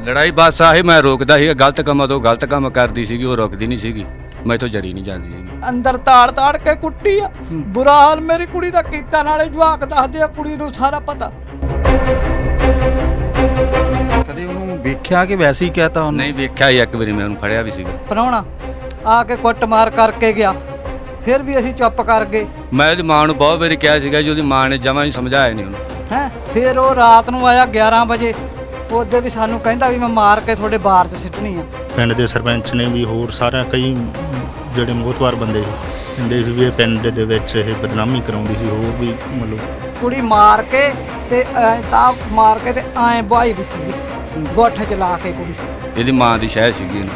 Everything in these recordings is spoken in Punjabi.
ਲੜਾਈ ਬਸ ਆਹੀ ਮੈਂ ਰੋਕਦਾ ਸੀ ਗਲਤ ਕੰਮਾਂ ਤੋਂ ਗਲਤ ਕੰਮ ਕਰਦੀ ਸੀਗੀ ਉਹ ਰੁਕਦੀ ਨਹੀਂ ਸੀਗੀ ਮੈਥੋਂ ਜਰੀ ਨਹੀਂ ਜਾਂਦੀ ਸੀਗੀ ਅੰਦਰ ਤਾੜ ਕੇ ਕੁੱਟੀ ਆ ਬੁਰਾ ਹਾਲ ਮੇਰੀ ਕੁੜੀ ਦਾ ਕੀਤਾ ਨਾਲੇ ਜਵਾਕ ਦੱਸਦੇ ਆ ਕੁੜੀ ਨੂੰ ਸਾਰਾ ਪਤਾ ਕਦੇ ਉਹਨੂੰ ਵੇਖਿਆ ਕਿ ਵੈਸੇ ਹੀ ਕਹਿਤਾ ਉਹਨੂੰ? ਨਹੀਂ ਵੇਖਿਆ ਹੀ ਇੱਕ ਵਾਰੀ ਮੈਂ ਉਹਨੂੰ ਫੜਿਆ ਵੀ ਸੀਗਾ ਪ੍ਰਾਹੁਣਾ ਆ ਕੇ ਕੁੱਟਮਾਰ ਕਰਕੇ ਗਿਆ ਫਿਰ ਵੀ ਅਸੀਂ ਚੁੱਪ ਕਰ ਗਏ। ਮੈਂ ਉਹਦੀ ਮਾਂ ਨੂੰ ਬਹੁਤ ਵਾਰੀ ਕਿਹਾ ਸੀਗਾ ਜੀ ਉਹਦੀ ਮਾਂ ਨੇ ਜਮਾਂ ਹੀ ਸਮਝਾਇਆ ਨਹੀਂ ਉਹਨੂੰ ਹੈ ਫਿਰ ਉਹ ਰਾਤ ਨੂੰ ਆਇਆ 11 ਵਜੇ ਉਹਦੇ ਵੀ ਸਾਨੂੰ ਕਹਿੰਦਾ ਵੀ ਮੈਂ ਮਾਰ ਕੇ ਤੁਹਾਡੇ ਬਾਰ 'ਚ ਸਿੱਟਣੀ ਆ। ਪਿੰਡ ਦੇ ਸਰਪੰਚ ਨੇ ਵੀ ਹੋਰ ਸਾਰਿਆਂ ਕਈ ਜਿਹੜੇ ਮੋਹਤਵਾਰ ਬੰਦੇ ਸੀ ਕਹਿੰਦੇ ਸੀ ਵੀ ਇਹ ਪਿੰਡ ਦੇ ਵਿੱਚ ਇਹ ਬਦਨਾਮੀ ਕਰਾਉਂਦੀ ਸੀ ਹੋਰ ਵੀ ਮਤਲਬ ਕੁੜੀ ਮਾਰ ਕੇ ਤੇ ਤਾਂ ਮਾਰ ਕੇ ਤੇ ਐਂ ਬਾਈ ਵੀ ਸੀ ਗੋਠ ਚ ਲਾ ਕੇ ਕੁੜੀ ਇਹਦੀ ਮਾਂ ਦੀ ਸ਼ਹਿ ਸੀਗੀ ਇਹਨੂੰ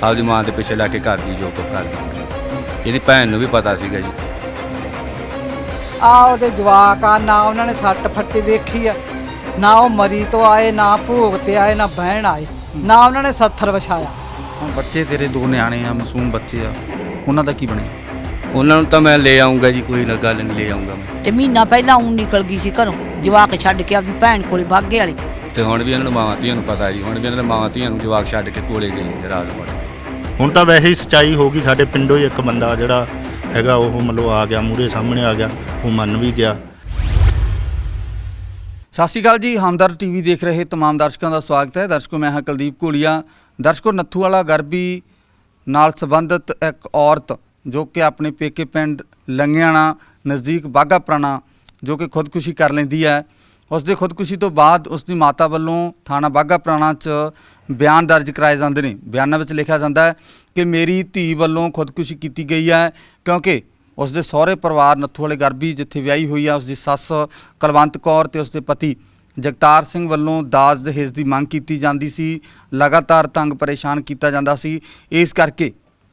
ਆਪਦੀ ਮਾਂ ਦੇ ਪਿੱਛੇ ਲਾ ਕੇ ਕਰਦੀ ਜੋ ਕੁਛ ਕਰਦੀ ਇਹਦੀ ਭੈਣ ਨੂੰ ਵੀ ਪਤਾ ਸੀਗਾ ਜੀ ਆ ਉਹਦੇ ਜਵਾਕ ਆ ਨਾ ਉਹਨਾਂ ਨੇ ਸੱਟ ਫੱਟੀ ਵੇਖੀ ਆ ਨਾ ਉਹ ਮਰੀ ਤੋਂ ਆਏ ਨਾ ਭੋਗ ਤੇ ਆਏ ਨਾ ਬਹਿਣ ਆਏ ਨਾ ਉਹਨਾਂ ਨੇ ਸੱਥਰ ਵਿਛਾਇਆ। ਹੁਣ ਬੱਚੇ ਤੇਰੇ ਦੋ ਨਿਆਣੇ ਆ ਮਾਸੂਮ ਬੱਚੇ ਆ ਉਹਨਾਂ ਦਾ ਕੀ ਬਣਿਆ? ਉਹਨਾਂ ਨੂੰ ਤਾਂ ਮੈਂ ਲੈ ਆਉਂਗਾ ਜੀ ਕੋਈ ਨਾ ਗੱਲ ਨਹੀਂ ਲੈ ਆਉਂਗਾ ਮੈਂ ਤੇ ਮਹੀਨਾ ਪਹਿਲਾਂ ਉਹ ਨਿਕਲ ਗਈ ਸੀ ਘਰੋਂ ਜਵਾਕ ਛੱਡ ਕੇ ਆਪਣੀ ਭੈਣ ਕੋਲੇ ਬਾਗੇ ਵਾਲੇ ਤੇ ਹੁਣ ਵੀ ਇਹਨਾਂ ਨੂੰ ਮਾਵਾਂ ਧੀਆਂ ਨੂੰ ਪਤਾ ਜੀ ਹੁਣ ਵੀ ਇਹਨਾਂ ਦੇ ਮਾਵਾਂ ਧੀਆਂ ਨੂੰ ਜਵਾਕ ਛੱਡ ਕੇ ਕੋਲੇ ਗਏ ਰਾਤ ਨੂੰ। ਹੁਣ ਤਾਂ ਵੈਸੇ ਹੀ ਸੱਚਾਈ ਹੋ ਗਈ ਸਾਡੇ ਪਿੰਡੋਂ ਹੀ ਇੱਕ ਬੰਦਾ ਜਿਹੜਾ ਹੈਗਾ ਉਹ ਮਤਲਬ ਆ ਗਿਆ ਮੂਹਰੇ ਸਾਹਮਣੇ ਆ ਗਿਆ ਉਹ ਮੰਨ ਵੀ ਗਿਆ। ਸਤਿ ਸ਼੍ਰੀ ਅਕਾਲ ਜੀ, ਹਮਦਰਦ ਟੀਵੀ ਦੇਖ ਰਹੇ तमाम ਦਰਸ਼ਕਾਂ ਦਾ ਸਵਾਗਤ ਹੈ। ਦਰਸ਼ਕੋ ਮੈਂ ਹਾਂ ਕੁਲਦੀਪ ਘੋਲੀਆ। ਦਰਸ਼ਕੋ ਨੱਥੂਵਾਲਾ ਗਰਬੀ ਨਾਲ ਸੰਬੰਧਿਤ ਇੱਕ ਔਰਤ ਜੋ ਕਿ ਆਪਣੇ ਪੇਕੇ ਪਿੰਡ ਲੰਗਿਆਣਾ ਨਜ਼ਦੀਕ ਬਾਘਾ ਪੁਰਾਣਾ ਜੋ ਕਿ ਖੁਦਕੁਸ਼ੀ ਕਰ ਲੈਂਦੀ ਹੈ। ਉਸ ਦੇ ਖੁਦਕੁਸ਼ੀ ਤੋਂ ਬਾਅਦ ਉਸ ਦੀ ਮਾਤਾ ਵੱਲੋਂ ਥਾਣਾ ਬਾਘਾ ਪੁਰਾਣਾ 'ਚ ਬਿਆਨ ਦਰਜ ਕਰਾਏ ਜਾਂਦੇ ਨੇ। ਬਿਆਨਾਂ ਵਿੱਚ ਲਿਖਿਆ ਜਾਂਦਾ ਹੈ ਕਿ ਮੇਰੀ ਧੀ ਵੱਲੋਂ ਖੁਦਕੁਸ਼ੀ ਕੀਤੀ ਗਈ ਹੈ ਕਿਉਂਕਿ ਉਸ ਦੇ ਸਹੁਰੇ ਪਰਿਵਾਰ ਨੱਥੂਵਾਲੇ ਗਰਬੀ ਜਿੱਥੇ ਵਿਆਹੀ ਹੋਈ ਆ ਉਸ ਦੀ ਸੱਸ ਕੁਲਵੰਤ ਕੌਰ ਤੇ ਉਸ ਦੇ ਪਤੀ ਜਗਤਾਰ ਸਿੰਘ ਵੱਲੋਂ ਦਾਜ ਦਹੇਜ ਦੀ ਮੰਗ ਕੀਤੀ ਜਾਂਦੀ ਸੀ। ਲਗਾਤਾਰ ਤੰਗ ਪਰੇਸ਼ਾਨ ਕੀਤਾ ਜਾਂਦਾ ਸੀ। ਇਸ ਕਰਕੇ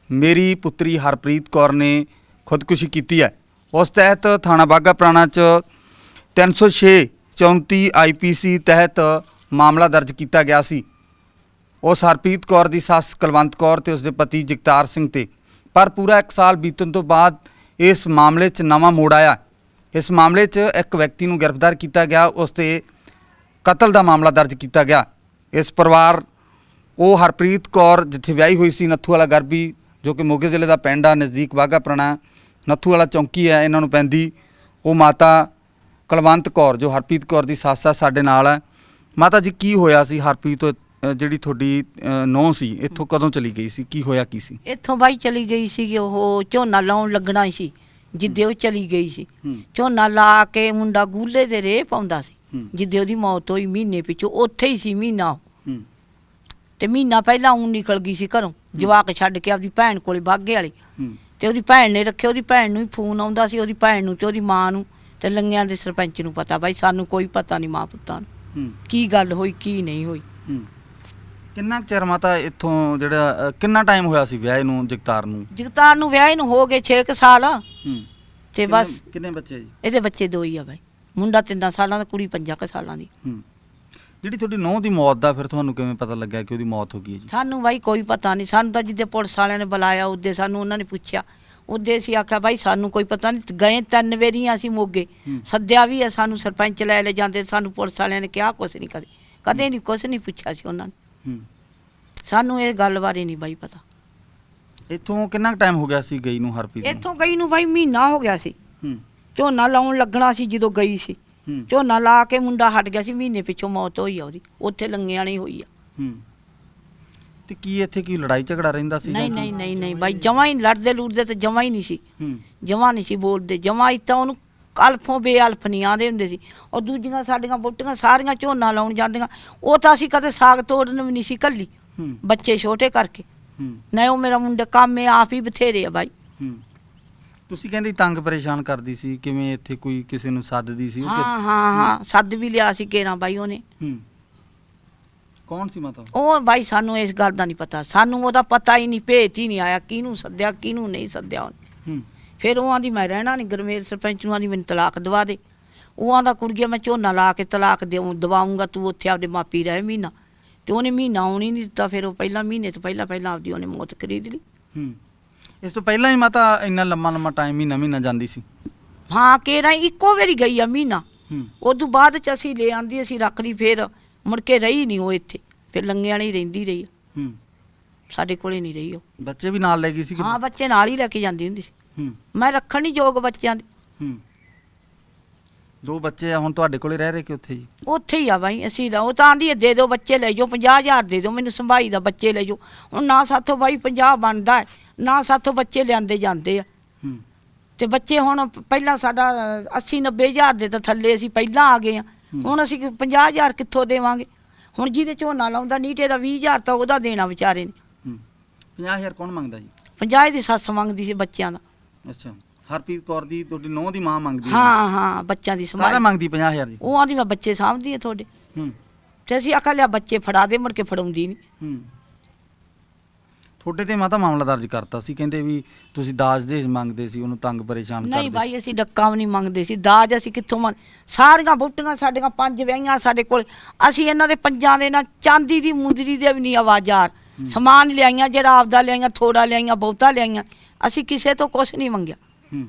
ਮੇਰੀ ਪੁੱਤਰੀ ਹਰਪ੍ਰੀਤ ਕੌਰ ਨੇ ਖੁਦਕੁਸ਼ੀ ਕੀਤੀ ਹੈ। ਉਸ ਤਹਿਤ ਥਾਣਾ ਬਾਘਾ ਪੁਰਾਣਾ 'ਚ 306 34 IPC ਤਹਿਤ ਮਾਮਲਾ ਦਰਜ ਕੀਤਾ ਗਿਆ ਸੀ ਉਸ ਹਰਪ੍ਰੀਤ ਕੌਰ ਦੀ ਸੱਸ ਕੁਲਵੰਤ ਕੌਰ ਤੇ ਉਸ ਦੇ ਪਤੀ ਜਗਤਾਰ ਸਿੰਘ ਤੇ। ਪਰ ਪੂਰਾ 1 ਸਾਲ ਬੀਤਣ ਤੋਂ ਬਾਅਦ ਇਸ ਮਾਮਲੇ 'ਚ ਨਵਾਂ ਮੋੜ ਆਇਆ। ਇਸ ਮਾਮਲੇ 'ਚ ਇੱਕ ਵਿਅਕਤੀ ਨੂੰ ਗ੍ਰਿਫਤਾਰ ਕੀਤਾ ਗਿਆ, ਉਸ 'ਤੇ ਕਤਲ ਦਾ ਮਾਮਲਾ ਦਰਜ ਕੀਤਾ ਗਿਆ। ਇਸ ਪਰਿਵਾਰ ਉਹ ਹਰਪ੍ਰੀਤ ਕੌਰ ਜਿੱਥੇ ਵਿਆਹੀ ਹੋਈ ਸੀ ਨੱਥੂਵਾਲਾ ਗਰਬੀ ਜੋ ਕਿ ਮੋਗੇ ਜ਼ਿਲ੍ਹੇ ਦਾ ਪਿੰਡ ਆ ਨਜ਼ਦੀਕ ਬਾਘਾ ਪੁਰਾਣਾ ਨੱਥੂਵਾਲਾ ਚੌਂਕੀ ਹੈ ਇਹਨਾਂ ਨੂੰ ਪੈਂਦੀ। ਉਹ ਮਾਤਾ ਕੁਲਵੰਤ ਕੌਰ ਜੋ ਹਰਪ੍ਰੀਤ ਕੌਰ ਦੀ ਸੱਸ ਆ ਸਾਡੇ ਨਾਲ ਹੈ। ਮਾਤਾ ਜੀ ਕੀ ਹੋਇਆ ਸੀ ਹਰਪ੍ਰੀਤ ਜਿਹੜੀ ਤੁਹਾਡੀ ਨੂੰਹ ਸੀ ਇੱਥੋਂ ਕਦੋਂ ਚਲੀ ਗਈ ਸੀ, ਕੀ ਹੋਇਆ ਕੀ ਸੀ? ਇੱਥੋਂ ਬਾਈ ਚਲੀ ਗਈ ਸੀ ਉਹ ਝੋਨਾ ਲਾਉਣ ਲੱਗਣਾ ਸੀ ਜਿੱਦੇ ਉਹ ਚਲੀ ਗਈ ਸੀ। ਝੋਨਾ ਲਾ ਕੇ ਮੁੰਡਾ ਗੂਲੇ ਦੇ ਰੇ ਪਾਉਂਦਾ ਸੀ ਜਿੱਦੇ ਉਹਦੀ ਮੌਤ ਹੋਈ ਮਹੀਨੇ ਪਿੱਛੋਂ ਉੱਥੇ ਹੀ ਸੀ ਮਹੀਨਾ ਤੇ ਮਹੀਨਾ ਪਹਿਲਾਂ ਉਹ ਨਿਕਲ ਗਈ ਸੀ ਘਰੋਂ ਜਵਾਕ ਛੱਡ ਕੇ ਆਪਣੀ ਭੈਣ ਕੋਲੇ ਬਾਗੇ ਵਾਲੇ ਤੇ ਉਹਦੀ ਭੈਣ ਨੇ ਰੱਖਿਆ। ਉਹਦੀ ਭੈਣ ਨੂੰ ਹੀ ਫੋਨ ਆਉਂਦਾ ਸੀ ਉਹਦੀ ਭੈਣ ਨੂੰ ਤੇ ਉਹਦੀ ਮਾਂ ਨੂੰ ਤੇ ਲੰਗਿਆਂ ਦੇ ਸਰਪੰਚ ਨੂੰ ਪਤਾ। ਬਾਈ ਸਾਨੂੰ ਕੋਈ ਪਤਾ ਨਹੀਂ ਮਾਂ ਪੁੱਤਾਂ ਨੂੰ ਕੀ ਗੱਲ ਹੋਈ ਕੀ ਨਹੀਂ ਹੋਈ। ਕਿੰਨਾ ਕੁ ਚਿਰ ਮਾਤਾ ਇੱਥੋਂ ਜਿਹੜਾ ਕਿੰਨਾ ਟਾਈਮ ਹੋਇਆ ਸੀ ਵਿਆਹ ਨੂੰ ਜਗਤਾਰ ਨੂੰ? ਜਗਤਾਰ ਨੂੰ ਵਿਆਹ ਨੂੰ ਹੋ ਗਏ 6 ਸਾਲ ਤੇ ਬਸ। ਕਿੰਨੇ ਬੱਚੇ ਜੀ? ਇਹਦੇ ਬੱਚੇ 2 ਹੀ ਆ ਬਾਈ, ਮੁੰਡਾ 3 ਸਾਲਾਂ ਦਾ ਕੁੜੀ 5 ਸਾਲਾਂ ਦੀ। ਜਿਹੜੀ ਤੁਹਾਡੀ ਨੂੰਹ ਦੀ ਮੌਤ ਦਾ ਫਿਰ ਤੁਹਾਨੂੰ ਕਿਵੇਂ ਪਤਾ ਲੱਗਿਆ ਕਿ ਉਹਦੀ ਮੌਤ ਹੋ ਗਈ ਹੈ ਜੀ? ਸਾਨੂੰ ਬਾਈ ਕੋਈ ਪਤਾ ਨਹੀਂ। ਸਾਨੂੰ ਤਾਂ ਜਿੱਦੇ ਪੁਲਿਸ ਵਾਲਿਆਂ ਨੇ ਬੁਲਾਇਆ ਉਹਦੇ ਸਾਨੂੰ ਉਹਨਾਂ ਨੇ ਪੁੱਛਿਆ ਉਹਦੇ ਅਸੀਂ ਆਖਿਆ ਬਾਈ ਸਾਨੂੰ ਕੋਈ ਪਤਾ ਨਹੀਂ। ਗਏ 3 ਵਾਰੀਆਂ ਅਸੀਂ ਮੋਗੇ ਸੱਦਿਆ ਵੀ ਆ ਸਾਨੂੰ ਸਰਪੰਚ ਲੈ ਜਾਂਦੇ ਸਾਨੂੰ ਪੁਲਿਸ ਵਾਲਿਆਂ ਨੇ ਕਿਹਾ ਕੁਛ ਨਹੀਂ ਕਦੇ ਨਹੀਂ ਕੁਛ ਨਹੀਂ ਪੁੱਛਿਆ ਸੀ ਉਹਨਾਂ ਨੇ। ਸਾਨੂੰ ਇਹ ਗੱਲ ਬਾਰੇ ਨਹੀਂ ਬਾਈ ਪਤਾ। ਇੱਥੋਂ ਕਿੰਨਾ ਟਾਈਮ ਹੋ ਗਿਆ ਸੀ ਗਈ ਨੂੰ ਹਰਪ੍ਰੀਤ ਨੂੰ? ਇੱਥੋਂ ਗਈ ਨੂੰ ਬਾਈ ਮਹੀਨਾ ਹੋ ਗਿਆ ਸੀ। ਝੋਨਾ ਲਾਉਣ ਲੱਗਣਾ ਸੀ ਜਦੋਂ ਗਈ ਸੀ। ਝੋਨਾ ਲਾ ਕੇ ਮੁੰਡਾ ਹਟ ਗਿਆ ਸੀ ਮਹੀਨੇ ਪਿੱਛੋਂ ਮੌਤ ਹੋਈ ਆ ਉਹਦੀ ਉੱਥੇ ਲੰਗਿਆਂ ਨਹੀਂ ਹੋਈ ਆ। ਤੇ ਕੀ ਇੱਥੇ ਕੀ ਲੜਾਈ ਝਗੜਾ ਰਹਿੰਦਾ ਸੀ? ਨਹੀਂ ਬਾਈ ਜਮਾਂ ਹੀ ਲੜਦੇ ਲੁੜਦੇ ਤੇ ਜਮਾਂ ਹੀ ਨਹੀਂ ਸੀ। ਜਮਾਂ ਨਹੀਂ ਸੀ ਬੋਲਦੇ ਜਮਾਂ ਹੀ ਤਾਂ ਉਹਨੂੰ ਅਲਫੋਂ ਬੇਅਲਫ ਨਹੀਂ ਆਉਂਦੇ ਹੁੰਦੇ ਸੀ। ਉਹ ਦੂਜੀਆਂ ਸਾਡੀਆਂ ਵੋਟੀਆਂ ਸਾਰੀਆਂ ਝੋਨਾ ਲਾਉਣ ਜਾਂਦੀਆਂ ਉਹ ਤਾਂ ਅਸੀਂ ਕਦੇ ਸਾਗ ਤੋੜਨ ਵੀ ਨਹੀਂ ਸੀ ਘੱਲੀ ਬੱਚੇ ਛੋਟੇ ਕਰਕੇ। ਨਹੀਂ ਉਹ ਮੇਰਾ ਮੁੰਡਾ ਕੰਮ ਆਪ ਹੀ ਬਥੇਰੇ ਆ ਬਾਈ। ਤੁਸੀਂ ਕਹਿੰਦੇ ਤੰਗ ਪਰੇਸ਼ਾਨ ਕਰਦੀ ਸੀ ਕਿਵੇਂ ਇੱਥੇ ਕੋਈ ਕਿਸੇ ਨੂੰ ਸੱਦਦੀ ਸੀ? ਹਾਂ ਸੱਦ ਵੀ ਲਿਆ ਸੀ ਕੇਰਾਂ ਬਾਈ ਉਹਨੇ। ਕੌਣ ਸੀ ਮਾਤਾ? ਉਹ ਬਾਈ ਸਾਨੂੰ ਇਸ ਗੱਲ ਦਾ ਨਹੀਂ ਪਤਾ। ਸਾਨੂੰ ਉਹਦਾ ਪਤਾ ਹੀ ਨਹੀਂ, ਭੇਤ ਹੀ ਨਹੀਂ ਆਇਆ ਕਿਹਨੂੰ ਸੱਦਿਆ ਕਿਹਨੂੰ ਨਹੀਂ ਸੱਦਿਆ ਉਹਨੇ। ਫਿਰ ਉਹ ਆਂਦੀ ਮੈਂ ਰਹਿਣਾ ਨਹੀਂ ਗਰਮੇਲ ਸਰਪੰਚ ਨੂੰ ਆਂਦੀ ਮੈਨੂੰ ਤਲਾਕ ਦਵਾ ਦੇ। ਉਹ ਆਂਦਾ ਕੁੜੀਏ ਮੈਂ ਝੋਨਾ ਲਾ ਕੇ ਤਲਾਕ ਦਵਾਉਂਗਾ ਤੂੰ ਉੱਥੇ ਆਪਦੇ ਮਾਪੀ ਰਹੇ ਮਹੀਨਾ। ਤੇ ਉਹਨੇ ਮਹੀਨਾ ਆਉਣ ਹੀ ਨਹੀਂ ਦਿੱਤਾ। ਫਿਰ ਉਹ ਪਹਿਲਾਂ ਮਹੀਨੇ ਤੋਂ ਪਹਿਲਾਂ ਆਪਦੀ ਉਹਨੇ ਮੌਤ ਖਰੀਦ ਲਈ। ਇਸ ਤੋਂ ਪਹਿਲਾਂ ਹੀ ਮਾਤਾ ਇੰਨਾ ਲੰਮਾ ਟਾਈਮ ਮਹੀਨਾ ਜਾਂਦੀ ਸੀ? ਹਾਂ ਕੇਰਾਂ ਇੱਕੋ ਵਾਰੀ ਗਈ ਆ ਮਹੀਨਾ। ਉਦੋਂ ਬਾਅਦ ਚ ਅਸੀਂ ਲੈ ਆਂਦੀ ਅਸੀਂ ਰੱਖ ਲਈ। ਫਿਰ ਮੁੜ ਕੇ ਰਹੀ ਨਹੀਂ ਉਹ ਇੱਥੇ ਫਿਰ ਲੰਗਿਆਂ ਨਹੀਂ ਰਹਿੰਦੀ ਰਹੀ ਆ। ਹੂੰ ਸਾਡੇ ਕੋਲੇ ਨਹੀਂ ਰਹੀ ਉਹ। ਬੱਚੇ ਵੀ ਨਾਲ ਲੈ ਗਈ ਸੀ ਕਿ ਹਾਂ ਬੱਚੇ ਨਾਲ ਹੀ ਲੈ ਕੇ ਜਾਂਦੀ ਹੁੰਦੀ ਸੀ। ਹੂੰ ਮੈਂ ਰੱਖਣ ਨਹੀਂ ਯੋਗ ਬੱਚਿਆਂ ਦੇ। ਹੂੰ 2 ਬੱਚੇ ਆ ਹੁਣ ਤੁਹਾਡੇ ਕੋਲੇ ਰਹਿ ਰਹੇ ਕਿ ਉੱਥੇ ਜੀ? ਉੱਥੇ ਹੀ ਆ ਬਾਈ ਅਸੀਂ ਉਹ ਤਾਂ ਆਂਦੀ ਦੇ ਦਿਓ ਬੱਚੇ ਲੈ ਜਾਓ 50,000 ਦੇ ਦਿਓ ਮੈਨੂੰ ਸੰਭਾਈ ਦਾ ਬੱਚੇ ਲੈ ਜਾਓ। ਹੁਣ ਨਾ ਸਾਥੋਂ ਬਾਈ 50 ਬਣਦਾ ਹੈ ਨਾ ਸਾਥੋਂ ਬੱਚੇ ਲਿਆਂਦੇ ਜਾਂਦੇ ਆ। ਹੂੰ ਤੇ ਬੱਚੇ ਹੁਣ ਪਹਿਲਾਂ ਸਾਡਾ 80-90,000 ਦੇ ਤਾਂ ਥੱਲੇ ਅਸੀਂ ਪਹਿਲਾਂ ਆ ਗਏ ਆ। ਹੁਣ ਅਸੀਂ 50,000 ਕਿੱਥੋਂ ਦੇਵਾਂਗੇ? ਹੁਣ ਜਿਹਦੇ ਝੋਨਾ ਲਾਉਂਦਾ ਨੀਟੇ ਦਾ 20,000 ਤਾਂ ਉਹਦਾ ਦੇਣਾ ਵਿਚਾਰੇ ਨੇ। 50,000 ਕੌਣ ਮੰਗਦਾ ਜੀ? 50 ਦੀ ਸੱਸ ਮੰਗਦੀ ਸੀ ਬੱਚਿਆਂ ਦਾ। ਅੱਛਾ ਹਰਪ੍ਰੀਤ ਕੌਰ ਦੀ ਤੁਹਾਡੀ ਨੂੰਹ ਦੀ ਮਾਂ ਮੰਗਦੀ ਹੈ? ਹਾਂ ਬੱਚਿਆਂ ਦੀ ਸਾਰਾ ਸੰਭਾਲ ਮੰਗਦੀ 50,000 ਜੀ? ਉਹ ਆਂਦੀ ਮੈਂ ਬੱਚੇ ਸਾਂਭਦੀ ਆ ਤੁਹਾਡੇ। ਹੂੰ ਤੇ ਅਸੀਂ ਆਖਿਆ ਲਿਆ ਬੱਚੇ ਫੜਾ ਦੇ, ਮੁੜ ਕੇ ਫੜਾਉਂਦੀ ਨਹੀਂ। ਹੂੰ ਤੁਹਾਡੇ ਤੇ ਮਾਤਾ ਮਾਮਲਾ ਦਰਜ ਕਰਤਾ ਸੀ, ਕਹਿੰਦੇ ਵੀ ਤੁਸੀਂ ਦਾਜ ਦਹੇਜ ਮੰਗਦੇ ਸੀ, ਉਹਨੂੰ ਤੰਗ ਪਰੇਸ਼ਾਨ ਕਰਦੇ ਨਹੀਂ ਸੀ। ਬਾਈ ਅਸੀਂ ਡੱਕਾ ਵੀ ਨਹੀਂ ਮੰਗਦੇ ਸੀ, ਦਾਜ ਅਸੀਂ ਕਿੱਥੋਂ ਮੰਗ। ਸਾਰੀਆਂ ਬੁੱਟੀਆਂ ਸਾਡੀਆਂ 5 ਵਿਆਹੀਆਂ ਸਾਡੇ ਕੋਲ। ਅਸੀਂ ਇਹਨਾਂ ਦੇ ਪੰਜਾਂ ਦੇ ਨਾਲ ਚਾਂਦੀ ਦੀ ਮੁੰਦਰੀ ਦੇ ਵੀ ਨਹੀਂ ਆਵਾਜ਼ਾਰ ਸਮਾਨ ਲਿਆਈਆਂ, ਜਿਹੜਾ ਆਪਦਾ ਲਿਆਈਆਂ, ਥੋੜਾ ਲਿਆਈਆਂ, ਬਹੁਤਾ ਲਿਆਈਆਂ। ਅਸੀਂ ਕਿਸੇ ਤੋਂ ਕੁਛ ਨਹੀਂ ਮੰਗਿਆ। ਹੂੰ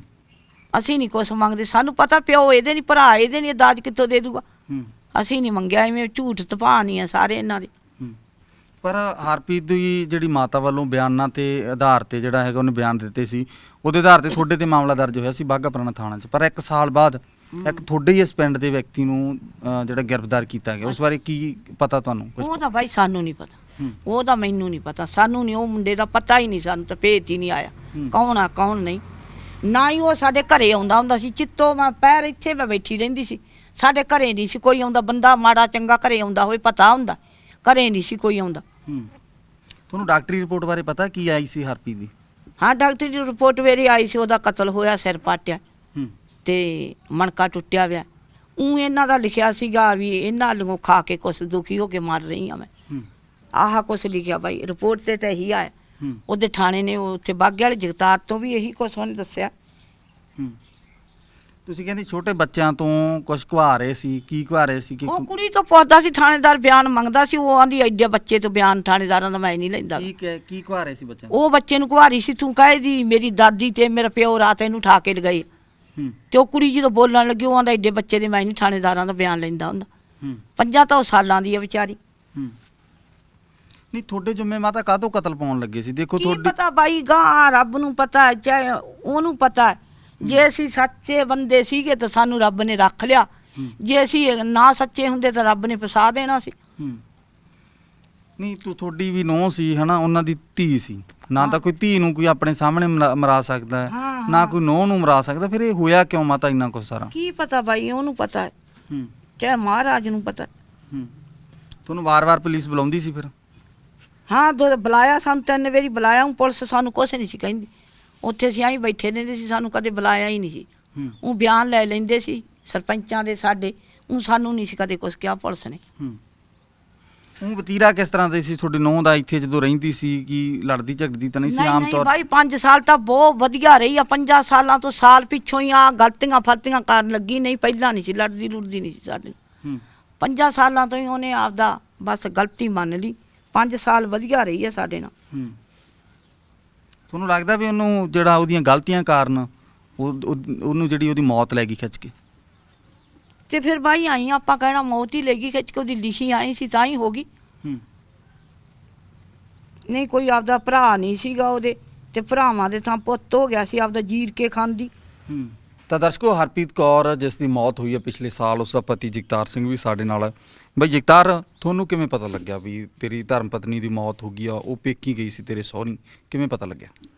ਅਸੀਂ ਨਹੀਂ ਕੁਛ ਮੰਗਦੇ। ਸਾਨੂੰ ਪਤਾ ਪਿਓ ਇਹਦੇ ਨਹੀਂ, ਭਰਾ ਇਹਦੇ ਨਹੀਂ, ਦਾਜ ਕਿੱਥੋਂ ਦੇ ਦੂਗਾ। ਹੂੰ ਅਸੀਂ ਨਹੀਂ ਮੰਗਿਆ। ਐਵੇਂ ਝੂਠ ਤਪਾ ਨਹੀਂ ਆ ਸਾਰੇ ਇਹਨਾਂ ਦੇ। ਹੂੰ ਪਰ ਹਰਪ੍ਰੀਤ ਦੀ ਜਿਹੜੀ ਮਾਤਾ ਵੱਲੋਂ ਬਿਆਨਾਂ ਤੇ ਆਧਾਰ ਤੇ ਜਿਹੜਾ ਹੈਗਾ ਉਹਨੇ ਬਿਆਨ ਦਿੱਤੇ ਸੀ, ਉਹਦੇ ਆਧਾਰ ਤੇ ਤੁਹਾਡੇ ਤੇ ਮਾਮਲਾ ਦਰਜ ਹੋਇਆ ਸੀ ਬਾਘਾ ਪੁਰਾਣਾ ਥਾਣਾ 'ਚ। ਪਰ 1 ਸਾਲ ਬਾਅਦ ਇੱਕ ਤੁਹਾਡੇ ਹੀ ਇਸ ਪਿੰਡ ਦੇ ਵਿਅਕਤੀ ਨੂੰ ਜਿਹੜਾ ਗ੍ਰਿਫਤਾਰ ਕੀਤਾ ਗਿਆ, ਉਸ ਬਾਰੇ ਕੀ ਪਤਾ ਤੁਹਾਨੂੰ ਕੁਝ? ਉਹ ਤਾਂ ਬਾਈ ਸਾਨੂੰ ਨਹੀਂ ਪਤਾ। ਉਹ ਤਾਂ ਮੈਨੂੰ ਨਹੀਂ ਪਤਾ। ਸਾਨੂੰ ਨਹੀਂ ਉਹ ਮੁੰਡੇ ਦਾ ਪਤਾ ਹੀ ਨਹੀਂ। ਸਾਨੂੰ ਤਾਂ ਭੇਤ ਹੀ ਨਹੀਂ ਆਇਆ ਕੌਣ ਆ ਕੌਣ ਨਹੀਂ। ਨਾ ਹੀ ਉਹ ਸਾਡੇ ਘਰੇ ਆਉਂਦਾ ਹੁੰਦਾ ਸੀ। ਚਿੱਤੋਂ ਮੈਂ ਪੈਰ ਇੱਥੇ ਮੈਂ ਬੈਠੀ ਰਹਿੰਦੀ ਸੀ। ਸਾਡੇ ਘਰੇ ਨਹੀਂ ਸੀ ਕੋਈ ਆਉਂਦਾ। ਬੰਦਾ ਮਾੜਾ ਚੰਗਾ ਘਰੇ ਆਉਂਦਾ ਹੋਵੇ ਪਤਾ ਹੁੰਦਾ, ਘਰੇ ਨਹੀਂ ਸੀ ਕੋਈ ਆਉਂਦਾ। ਤੁਹਾਨੂੰ ਡਾਕਟਰੀ ਰਿਪੋਰਟ ਬਾਰੇ ਪਤਾ ਕੀ ਆਈ ਸੀ ਹਰਪ੍ਰੀਤ ਦੀ? ਹਾਂ ਡਾਕਟਰ ਦੀ ਰਿਪੋਰਟ ਮੇਰੀ ਆਈ ਸੀ, ਉਹਦਾ ਕਤਲ ਹੋਇਆ, ਸਿਰ ਪਾਟਿਆ ਤੇ ਮਣਕਾ ਟੁੱਟਿਆ ਹੋਇਆ। ਇਹਨਾਂ ਦਾ ਲਿਖਿਆ ਸੀਗਾ ਵੀ ਇਹਨਾਂ ਵੱਲੋਂ ਖਾ ਕੇ ਕੁਛ ਦੁਖੀ ਹੋ ਕੇ ਮਰ ਰਹੀ ਹਾਂ ਮੈਂ। ਆਹ ਕੁਛ ਲਿਖਿਆ ਬਾਈ ਰਿਪੋਰਟ ਤੇ ਤਾਂ ਇਹੀ ਆਇਆ। ਉਹਦੇ ਥਾਣੇ ਨੇ ਉੱਥੇ ਬਾਗੇ ਵਾਲੇ ਜਗਤਾਰ ਤੋਂ ਵੀ ਇਹੀ ਕੁਛ ਉਹਨੇ ਦੱਸਿਆ। ਤੁਸੀਂ ਕਹਿੰਦੇ ਛੋਟੇ ਬੱਚਿਆਂ ਤੋਂ ਕੁਝ ਘਵਾ ਰਹੇ ਸੀ, ਕੀ ਘਵਾ ਰਹੇ ਸੀ? ਕਿ ਉਹ ਕੁੜੀ ਤੋਂ ਪੁੱਛਦਾ ਸੀ, ਥਾਣੇਦਾਰ ਬਿਆਨ ਮੰਗਦਾ ਸੀ। ਉਹ ਆਂਦੀ ਐਡੇ ਬੱਚੇ ਤੋਂ ਬਿਆਨ ਥਾਣੇਦਾਰਾਂ ਦਾ ਮੈਂ ਨਹੀਂ ਲੈਂਦਾ। ਕੀ ਘਵਾ ਰਹੇ ਸੀ ਬੱਚਿਆਂ? ਉਹ ਬੱਚੇ ਨੂੰ ਘਵਾਰੀ ਸੀ, ਤੂੰ ਕਹੇ ਦੀ ਮੇਰੀ ਦਾਦੀ ਤੇ ਮੇਰਾ ਪਿਓ ਰਾਤ ਇਹਨੂੰ ਉਠਾ ਕੇ ਲਗਾਏ। ਤੇ ਉਹ ਕੁੜੀ ਜਦੋਂ ਬੋਲਣ ਲੱਗੀ ਉਹ ਆਂਦਾ ਐਡੇ ਬੱਚੇ ਦੇ ਮੈਂ ਨਹੀਂ ਥਾਣੇਦਾਰਾਂ ਦਾ ਬਿਆਨ ਲੈਂਦਾ ਹੁੰਦਾ। 5 ਤਾਂ ਉਹ ਸਾਲਾਂ ਦੀ ਆ ਵਿਚਾਰੀ। ਨਹੀਂ ਤੁਹਾਡੇ ਜੁਮੇ ਮਾਤਾ ਕਾਹਤੋਂ ਕਤਲ ਪਾਉਣ ਲੱਗੇ ਸੀ? ਦੇਖੋ ਕੀ ਤੁਹਾਡੀ ਪਤਾ ਬਾਈ ਗਾਂ ਰੱਬ ਨੂੰ ਪਤਾ ਹੈ, ਚਾਹੇ ਉਹਨੂੰ ਪਤਾ ਹੈ। ਜੇ ਅਸੀਂ ਸੱਚੇ ਬੰਦੇ ਸੀਗੇ ਤਾਂ ਸਾਨੂੰ ਰੱਬ ਨੇ ਰੱਖ ਲਿਆ। ਜੇ ਅਸੀਂ ਨਾ ਸੱਚੇ ਹੁੰਦੇ ਤਾਂ ਰੱਬ ਨੇ ਫਸਾ ਦੇਣਾ ਸੀ। ਨਹੀਂ ਤੁਹਾਡੀ ਵੀ ਨੂੰਹ ਸੀ ਹਨਾ, ਉਹਨਾਂ ਦੀ ਧੀ ਸੀ ਨਾ। ਤਾਂ ਕੋਈ ਧੀ ਨੂੰ ਕੋਈ ਆਪਣੇ ਸਾਹਮਣੇ ਮਰਾ ਸਕਦਾ ਹੈ, ਨਾ ਕੋਈ ਨੂੰਹ ਨੂੰ ਮਰਾ ਸਕਦਾ। ਫਿਰ ਇਹ ਹੋਇਆ ਕਿਉਂ ਮਾਤਾ ਇੰਨਾ ਕੁਛ ਸਾਰਾ? ਕੀ ਪਤਾ ਬਾਈ, ਉਹਨੂੰ ਪਤਾ ਹੈ, ਚਾਹੇ ਮਹਾਰਾਜ ਨੂੰ ਪਤਾ। ਤੁਹਾਨੂੰ ਵਾਰ-ਵਾਰ ਪੁਲਿਸ ਬੁਲਾਉਂਦੀ ਸੀ ਫਿਰ? ਹਾਂ ਬੁਲਾਇਆ ਸਾਨੂੰ 3 ਵਾਰੀ ਬੁਲਾਇਆ। ਪੁਲਿਸ ਸਾਨੂੰ ਕੁਛ ਨਹੀਂ ਸੀ ਕਹਿੰਦੀ। ਉੱਥੇ ਅਸੀਂ ਆਈ ਬੈਠੇ ਰਹਿੰਦੇ ਸੀ, ਸਾਨੂੰ ਕਦੇ ਬੁਲਾਇਆ ਹੀ ਨਹੀਂ ਸੀ। ਉਹ ਬਿਆਨ ਲੈ ਲੈਂਦੇ ਸੀ ਸਰਪੰਚਾਂ ਦੇ ਸਾਡੇ। ਉਹ ਸਾਨੂੰ ਨਹੀਂ ਸੀ ਕਦੇ ਕੁਛ ਕਿਹਾ ਪੁਲਿਸ ਨੇ। ਉਹ ਵਤੀਰਾ ਕਿਸ ਤਰ੍ਹਾਂ ਦੇ ਸੀ ਤੁਹਾਡੀ ਨੂੰਹ ਦਾ ਇੱਥੇ ਜਦੋਂ ਰਹਿੰਦੀ ਸੀ? ਕੀ ਲੜਦੀ ਝਗੜਦੀ ਤਾਂ ਨਹੀਂ ਸੀ ਆਮ ਤੌਰ? ਬਾਈ 5 ਸਾਲ ਤਾਂ ਬਹੁਤ ਵਧੀਆ ਰਹੀ ਆ। 5 ਸਾਲਾਂ ਤੋਂ ਸਾਲ ਪਿੱਛੋਂ ਹੀ ਆ ਗਲਤੀਆਂ ਫਲਤੀਆਂ ਕਰਨ ਲੱਗੀ। ਨਹੀਂ ਪਹਿਲਾਂ ਨਹੀਂ ਸੀ ਲੜਦੀ ਲੁੜਦੀ ਨਹੀਂ ਸੀ ਸਾਡੇ। 5 ਸਾਲਾਂ ਤੋਂ ਹੀ ਉਹਨੇ ਆਪਦਾ ਬਸ ਗਲਤੀ ਮੰਨ ਲਈ। 5 ਸਾਲ ਵਧੀਆ ਰਹੀ ਆ ਸਾਡੇ ਨਾਲ। ਤੁਹਾਨੂੰ ਲੱਗਦਾ ਵੀ ਉਹਨੂੰ ਜਿਹੜਾ ਉਹਦੀਆਂ ਗਲਤੀਆਂ ਕਾਰਨ ਉਹਨੂੰ ਜਿਹੜੀ ਉਹਦੀ ਮੌਤ ਲੈ ਗਈ ਖਿੱਚ ਕੇ? ਤੇ ਫਿਰ ਬਾਈ ਆਈ ਆਪਾਂ ਕਹਿਣਾ ਮੌਤ ਹੀ ਲੈ ਗਈ ਖਿੱਚ ਕੇ, ਉਹਦੀ ਲਿਖੀ ਆਈ ਸੀ ਤਾਂ ਹੀ ਹੋ ਗਈ। ਨਹੀਂ ਕੋਈ ਆਪਦਾ ਭਰਾ ਨਹੀਂ ਸੀਗਾ ਉਹਦੇ, ਤੇ ਭਰਾਵਾਂ ਦੇ ਤਾਂ ਪੁੱਤ ਹੋ ਗਿਆ ਸੀ ਆਪਦਾ ਜੀਰ ਕੇ ਖਾਂਦੀ। ਤਾਂ ਦਰਸ਼ਕੋ ਹਰਪ੍ਰੀਤ ਕੌਰ ਜਿਸ ਦੀ ਮੌਤ ਹੋਈ ਹੈ ਪਿਛਲੇ ਸਾਲ, ਉਸ ਦਾ ਪਤੀ ਜਗਤਾਰ ਸਿੰਘ ਵੀ ਸਾਡੇ ਨਾਲ ਹੈ। ਬਈ ਜਗਤਾਰ, ਤੁਹਾਨੂੰ ਕਿਵੇਂ ਪਤਾ ਲੱਗਿਆ ਵੀ ਤੇਰੀ ਧਰਮ ਪਤਨੀ ਦੀ ਮੌਤ ਹੋ ਗਈ ਆ? ਉਹ ਪੇਕੀ ਗਈ ਸੀ ਤੇਰੇ ਸਹੁਰੀ, ਕਿਵੇਂ ਪਤਾ ਲੱਗਿਆ?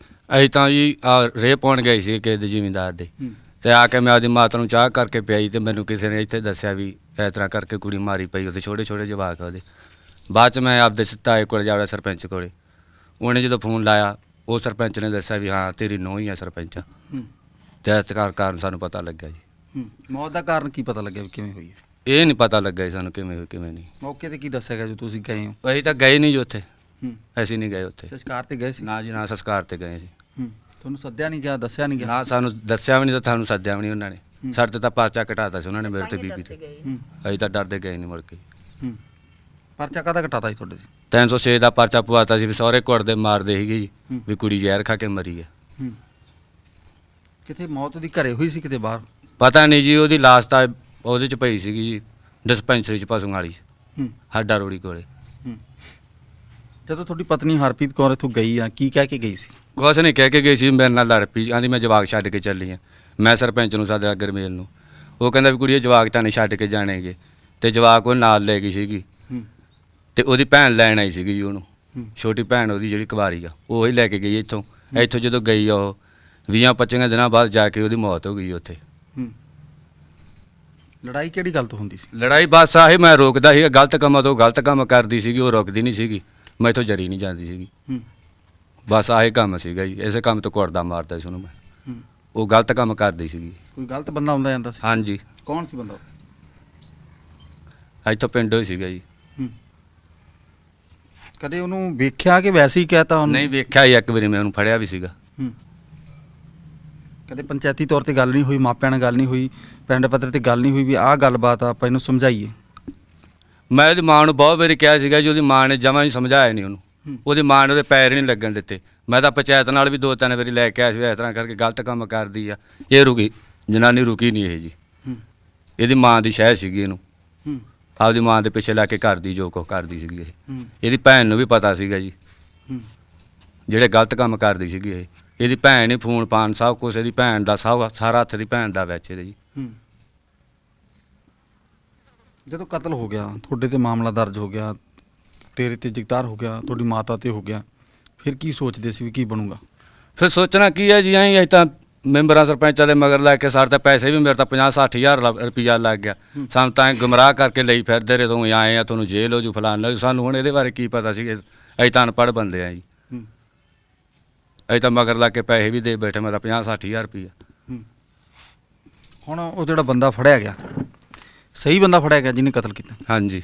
ਅਸੀਂ ਤਾਂ ਜੀ ਰੇਹ ਪਾਉਣ ਗਏ ਸੀ ਕਿਸੇ ਦੇ ਜ਼ਿਮੀਂਦਾਰ ਦੇ, ਤੇ ਆ ਕੇ ਮੈਂ ਆਪਦੀ ਮਾਤਾ ਨੂੰ ਚਾਹ ਕਰਕੇ ਪਿਆਈ। ਤੇ ਮੈਨੂੰ ਕਿਸੇ ਨੇ ਇੱਥੇ ਦੱਸਿਆ ਵੀ ਇਸ ਤਰ੍ਹਾਂ ਕਰਕੇ ਕੁੜੀ ਮਾਰੀ ਪਈ, ਉਹਦੇ ਛੋਟੇ ਛੋਟੇ ਜਵਾਕ ਉਹਦੇ। ਬਾਅਦ 'ਚ ਮੈਂ ਆਪਦੇ ਤਾਏ ਕੋਲ ਜਾਵੜਾ ਸਰਪੰਚ ਕੋਲੇ। ਉਹਨੇ ਜਦੋਂ ਫੋਨ ਲਾਇਆ, ਉਹ ਸਰਪੰਚ ਨੇ ਦੱਸਿਆ ਵੀ ਹਾਂ ਤੇਰੀ ਨੂੰਹ ਹੀ ਆ ਸਰਪੰਚ। ਤੇ ਇਸ ਕਾਰਨ ਸਾਨੂੰ ਪਤਾ ਲੱਗਾ ਜੀ। ਮੌਤ ਦਾ ਕਾਰਨ ਕੀ ਪਤਾ ਲੱਗਿਆ ਵੀ ਕਿਵੇਂ ਹੋਈ ਹੈ? ਇਹ ਨਹੀਂ ਪਤਾ ਲੱਗਾ ਜੀ ਸਾਨੂੰ ਕਿਵੇਂ ਹੋਈ ਕਿਵੇਂ ਨਹੀਂ। ਮੌਕੇ ਤੇ ਕੀ ਦੱਸਿਆ ਗਿਆ ਜੋ ਤੁਸੀਂ ਗਏ ਹੋ? ਅਸੀਂ ਤਾਂ ਗਏ ਨਹੀਂ ਜੀ ਉੱਥੇ। ਅਸੀਂ ਨਹੀਂ ਗਏ ਉੱਥੇ। ਸੰਸਕਾਰ ਤੇ ਗਏ ਸੀ? ਨਾ ਜੀ ਨਾ, ਸੰਸਕਾਰ ਤੇ ਗਏ ਸੀ। ਤੁਹਾਨੂੰ ਸੱਦਿਆ ਨਹੀਂ ਗਿਆ, ਦੱਸਿਆ ਨਹੀਂ ਗਿਆ? ਨਾ ਸਾਨੂੰ ਦੱਸਿਆ ਵੀ ਨਹੀਂ, ਤਾਂ ਤੁਹਾਨੂੰ ਸੱਦਿਆ ਵੀ ਨਹੀਂ ਉਹਨਾਂ ਨੇ। ਸਾਡੇ ਤੇ ਤਾਂ ਪਰਚਾ ਘਟਾਤਾ ਸੀ ਉਹਨਾਂ ਨੇ ਮੇਰੇ ਤੇ ਬੀਬੀ ਤੇ। ਅਸੀਂ ਤਾਂ ਡਰਦੇ ਗਏ ਨਹੀਂ ਮੁੜ ਕੇ। ਪਰਚਾ ਕਾਹਦਾ ਘਟਾਤਾ ਸੀ ਤੁਹਾਡੇ? 306 ਦਾ ਪਰਚਾ ਪਵਾਤਾ ਸੀ ਵੀ ਸਹੁਰੇ ਕੁੱਟਦੇ ਮਾਰਦੇ ਸੀਗੇ ਜੀ, ਵੀ ਕੁੜੀ ਜ਼ਹਿਰ ਖਾ ਕੇ ਮਰੀ ਹੈ। ਕਿਤੇ ਮੌਤ ਉਹਦੀ ਘਰੇ ਹੋਈ ਸੀ ਕਿਤੇ ਬਾਹਰ? ਪਤਾ ਨਹੀਂ ਜੀ, ਉਹਦੀ ਲਾਸ਼ ਤਾਂ ਉਹਦੇ 'ਚ ਪਈ ਸੀਗੀ ਜੀ, ਡਿਸਪੈਂਸਰੀ 'ਚ ਪਸ਼ੂਆਂ ਵਾਲੀ, ਹੱਡਾ ਰੋੜੀ ਕੋਲੇ। ਜਦੋਂ ਤੁਹਾਡੀ ਪਤਨੀ ਹਰਪ੍ਰੀਤ ਕੌਰ ਇੱਥੋਂ ਗਈ ਆ ਕੀ ਕਹਿ ਕੇ ਗਈ ਸੀ? ਕੁਛ ਨਹੀਂ ਕਹਿ ਕੇ ਗਈ ਸੀ, ਮੇਰੇ ਨਾਲ ਲੜ ਪਈ, ਆਂਦੀ ਮੈਂ ਜਵਾਕ ਛੱਡ ਕੇ ਚੱਲੀ ਆ। ਮੈਂ ਸਰਪੰਚ ਨੂੰ ਸੱਦਿਆ ਗਰਮੇਲ ਨੂੰ, ਉਹ ਕਹਿੰਦਾ ਵੀ ਕੁੜੀਏ ਜਵਾਕ ਤਾਂ ਨਹੀਂ ਛੱਡ ਕੇ ਜਾਣੇਗੇ, ਤੇ ਜਵਾਕ ਉਹ ਨਾਲ ਲੈ ਗਈ ਸੀਗੀ ਤੇ ਉਹਦੀ ਭੈਣ ਲੈਣ ਆਈ ਸੀਗੀ ਜੀ ਉਹਨੂੰ, ਛੋਟੀ ਭੈਣ ਉਹਦੀ ਜਿਹੜੀ ਕੁਵਾਰੀ ਆ, ਉਹ ਹੀ ਲੈ ਕੇ ਗਈ ਇੱਥੋਂ ਜਦੋਂ ਗਈ ਆ ਉਹ 20-25 ਦਿਨਾਂ ਬਾਅਦ ਜਾ ਕੇ ਉਹਦੀ ਮੌਤ ਹੋ ਗਈ ਉੱਥੇ। ਲੜਾਈ ਕਿਹੜੀ ਗੱਲ ਤੋਂ ਹੁੰਦੀ ਸੀ? ਲੜਾਈ ਬਸ ਆਹੀ, ਮੈਂ ਰੋਕਦਾ ਸੀਗਾ ਗਲਤ ਕੰਮਾਂ ਤੋਂ, ਗਲਤ ਕੰਮ ਕਰਦੀ ਸੀਗੀ, ਉਹ ਰੁਕਦੀ ਨਹੀਂ ਸੀਗੀ, ਮੈਂ ਇੱਥੋਂ ਜਰੀ ਨਹੀਂ ਜਾਂਦੀ ਸੀਗੀ। ਬਸ ਆਹੀ ਕੰਮ ਸੀਗਾ ਜੀ, ਇਸੇ ਕੰਮ ਤੋਂ ਕੁੱਟਦਾ ਮਾਰਦਾ ਸੀ ਉਹਨੂੰ ਮੈਂ। ਉਹ ਗਲਤ ਕੰਮ ਕਰਦੀ ਸੀਗੀ। ਕੋਈ ਗਲਤ ਬੰਦਾ ਆਉਂਦਾ ਜਾਂਦਾ ਸੀ? ਹਾਂਜੀ, ਕੌਣ ਸੀ ਬੰਦਾ ਉਹ? ਇੱਥੋਂ ਪਿੰਡੋਂ ਹੀ ਸੀਗਾ ਜੀ। ਕਦੇ ਉਹਨੂੰ ਵੇਖਿਆ ਕਿ ਵੈਸੇ ਹੀ ਕਹਿਤਾ ਉਹਨੂੰ? ਨਹੀਂ ਵੇਖਿਆ ਜੀ, ਇੱਕ ਵਾਰੀ ਮੈਂ ਉਹਨੂੰ ਫੜਿਆ ਵੀ ਸੀਗਾ। ਕਦੇ ਪੰਚਾਇਤੀ ਤੌਰ ਤੇ ਗੱਲ ਨਹੀਂ ਹੋਈ, ਮਾਪਿਆਂ ਨਾਲ ਗੱਲ ਨਹੀਂ ਹੋਈ, ਪਿੰਡ ਪੱਧਰ ਤੇ ਗੱਲ ਨਹੀਂ ਹੋਈ ਵੀ ਆਹ ਗੱਲਬਾਤ ਆ, ਆਪਾਂ ਇਹਨੂੰ ਸਮਝਾਈਏ? ਮੈਂ ਉਹਦੀ ਮਾਂ ਨੂੰ ਬਹੁਤ ਵਾਰੀ ਕਿਹਾ ਸੀਗਾ ਜੀ, ਉਹਦੀ ਮਾਂ ਨੇ ਜਮਾਂ ਹੀ ਸਮਝਾਇਆ ਨਹੀਂ ਉਹਨੂੰ। ਉਹਦੀ ਮਾਂ ਨੇ ਉਹਦੇ ਪੈਰ ਹੀ ਨਹੀਂ ਲੱਗਣ ਦਿੱਤੇ। ਮੈਂ ਤਾਂ ਪੰਚਾਇਤ ਨਾਲ ਵੀ 2-3 ਵਾਰੀ ਲੈ ਕੇ ਆਇਆ ਸੀ, ਇਸ ਤਰ੍ਹਾਂ ਕਰਕੇ ਗਲਤ ਕੰਮ ਕਰਦੀ ਆ ਇਹ, ਰੁਕੀ ਜਨਾਨੀ ਰੁਕੀ ਨਹੀਂ ਇਹ ਜੀ। ਇਹਦੀ ਮਾਂ ਦੀ ਸ਼ਹਿ ਸੀਗੀ ਇਹਨੂੰ, ਆਪਦੀ ਮਾਂ ਦੇ ਪਿੱਛੇ ਲੈ ਕੇ ਕਰਦੀ ਜੋ ਕੁਛ ਕਰਦੀ ਸੀਗੀ ਇਹ। ਇਹਦੀ ਭੈਣ ਨੂੰ ਵੀ ਪਤਾ ਸੀਗਾ ਜੀ ਜਿਹੜੇ ਗਲਤ ਕੰਮ ਕਰਦੀ ਸੀਗੀ ਇਹ। ਇਹਦੀ ਭੈਣ ਹੀ ਫੋਨ ਪਾਨ ਸਭ ਕੁਛ ਇਹਦੀ ਭੈਣ ਦਾ, ਸਭ ਸਾਰਾ ਹੱਥ ਦੀ ਭੈਣ ਦਾ ਵਿੱਚ ਇਹਦੇ ਜੀ। ਜਦੋਂ ਕਤਲ ਹੋ ਗਿਆ, ਤੁਹਾਡੇ ਤੇ ਮਾਮਲਾ ਦਰਜ ਹੋ ਗਿਆ, ਤੇਰੇ ਤੇ ਜਗਤਾਰ ਹੋ ਗਿਆ, ਤੁਹਾਡੀ ਮਾਤਾ ਤੇ ਹੋ ਗਿਆ, ਫਿਰ ਕੀ ਸੋਚਦੇ ਸੀ ਵੀ ਕੀ ਬਣੂਗਾ? ਫਿਰ ਸੋਚਣਾ ਕੀ ਹੈ ਜੀ, ਅਸੀਂ ਤਾਂ ਮੈਂਬਰਾਂ ਸਰਪੰਚਾਂ ਦੇ ਮਗਰ ਲੈ ਕੇ ਸਾਡੇ ਤਾਂ ਪੈਸੇ ਵੀ, ਮੇਰੇ ਤਾਂ 50-60 ਹਜ਼ਾਰ ਰੁਪਈਆ ਲੱਗ ਗਿਆ। ਸਾਨੂੰ ਤਾਂ ਗੁੰਮਰਾਹ ਕਰਕੇ ਲਈ ਫਿਰਦੇ ਰਹੇ, ਤੂੰ ਆਏ ਆ, ਤੁਹਾਨੂੰ ਜੇਲ੍ਹ ਹੋ ਜੂ ਫਲਾਣਾ। ਸਾਨੂੰ ਹੁਣ ਇਹਦੇ ਬਾਰੇ ਕੀ ਪਤਾ ਸੀ? ਅਸੀਂ ਤਾਂ ਅਨਪੜ੍ਹ ਬੰਦੇ ਆ ਜੀ। ਅਸੀਂ ਤਾਂ ਮਗਰ ਲਾ ਕੇ ਪੈਸੇ ਵੀ ਦੇ ਬੈਠੇ, ਮੈਂ ਤਾਂ 50-60 ਹਜ਼ਾਰ ਰੁਪਈਆ। ਹੁਣ ਉਹ ਜਿਹੜਾ ਬੰਦਾ ਫੜਿਆ ਗਿਆ, ਸਹੀ ਬੰਦਾ ਫੜਿਆ ਗਿਆ ਜਿਹਨੇ ਕਤਲ ਕੀਤਾ? ਹਾਂਜੀ।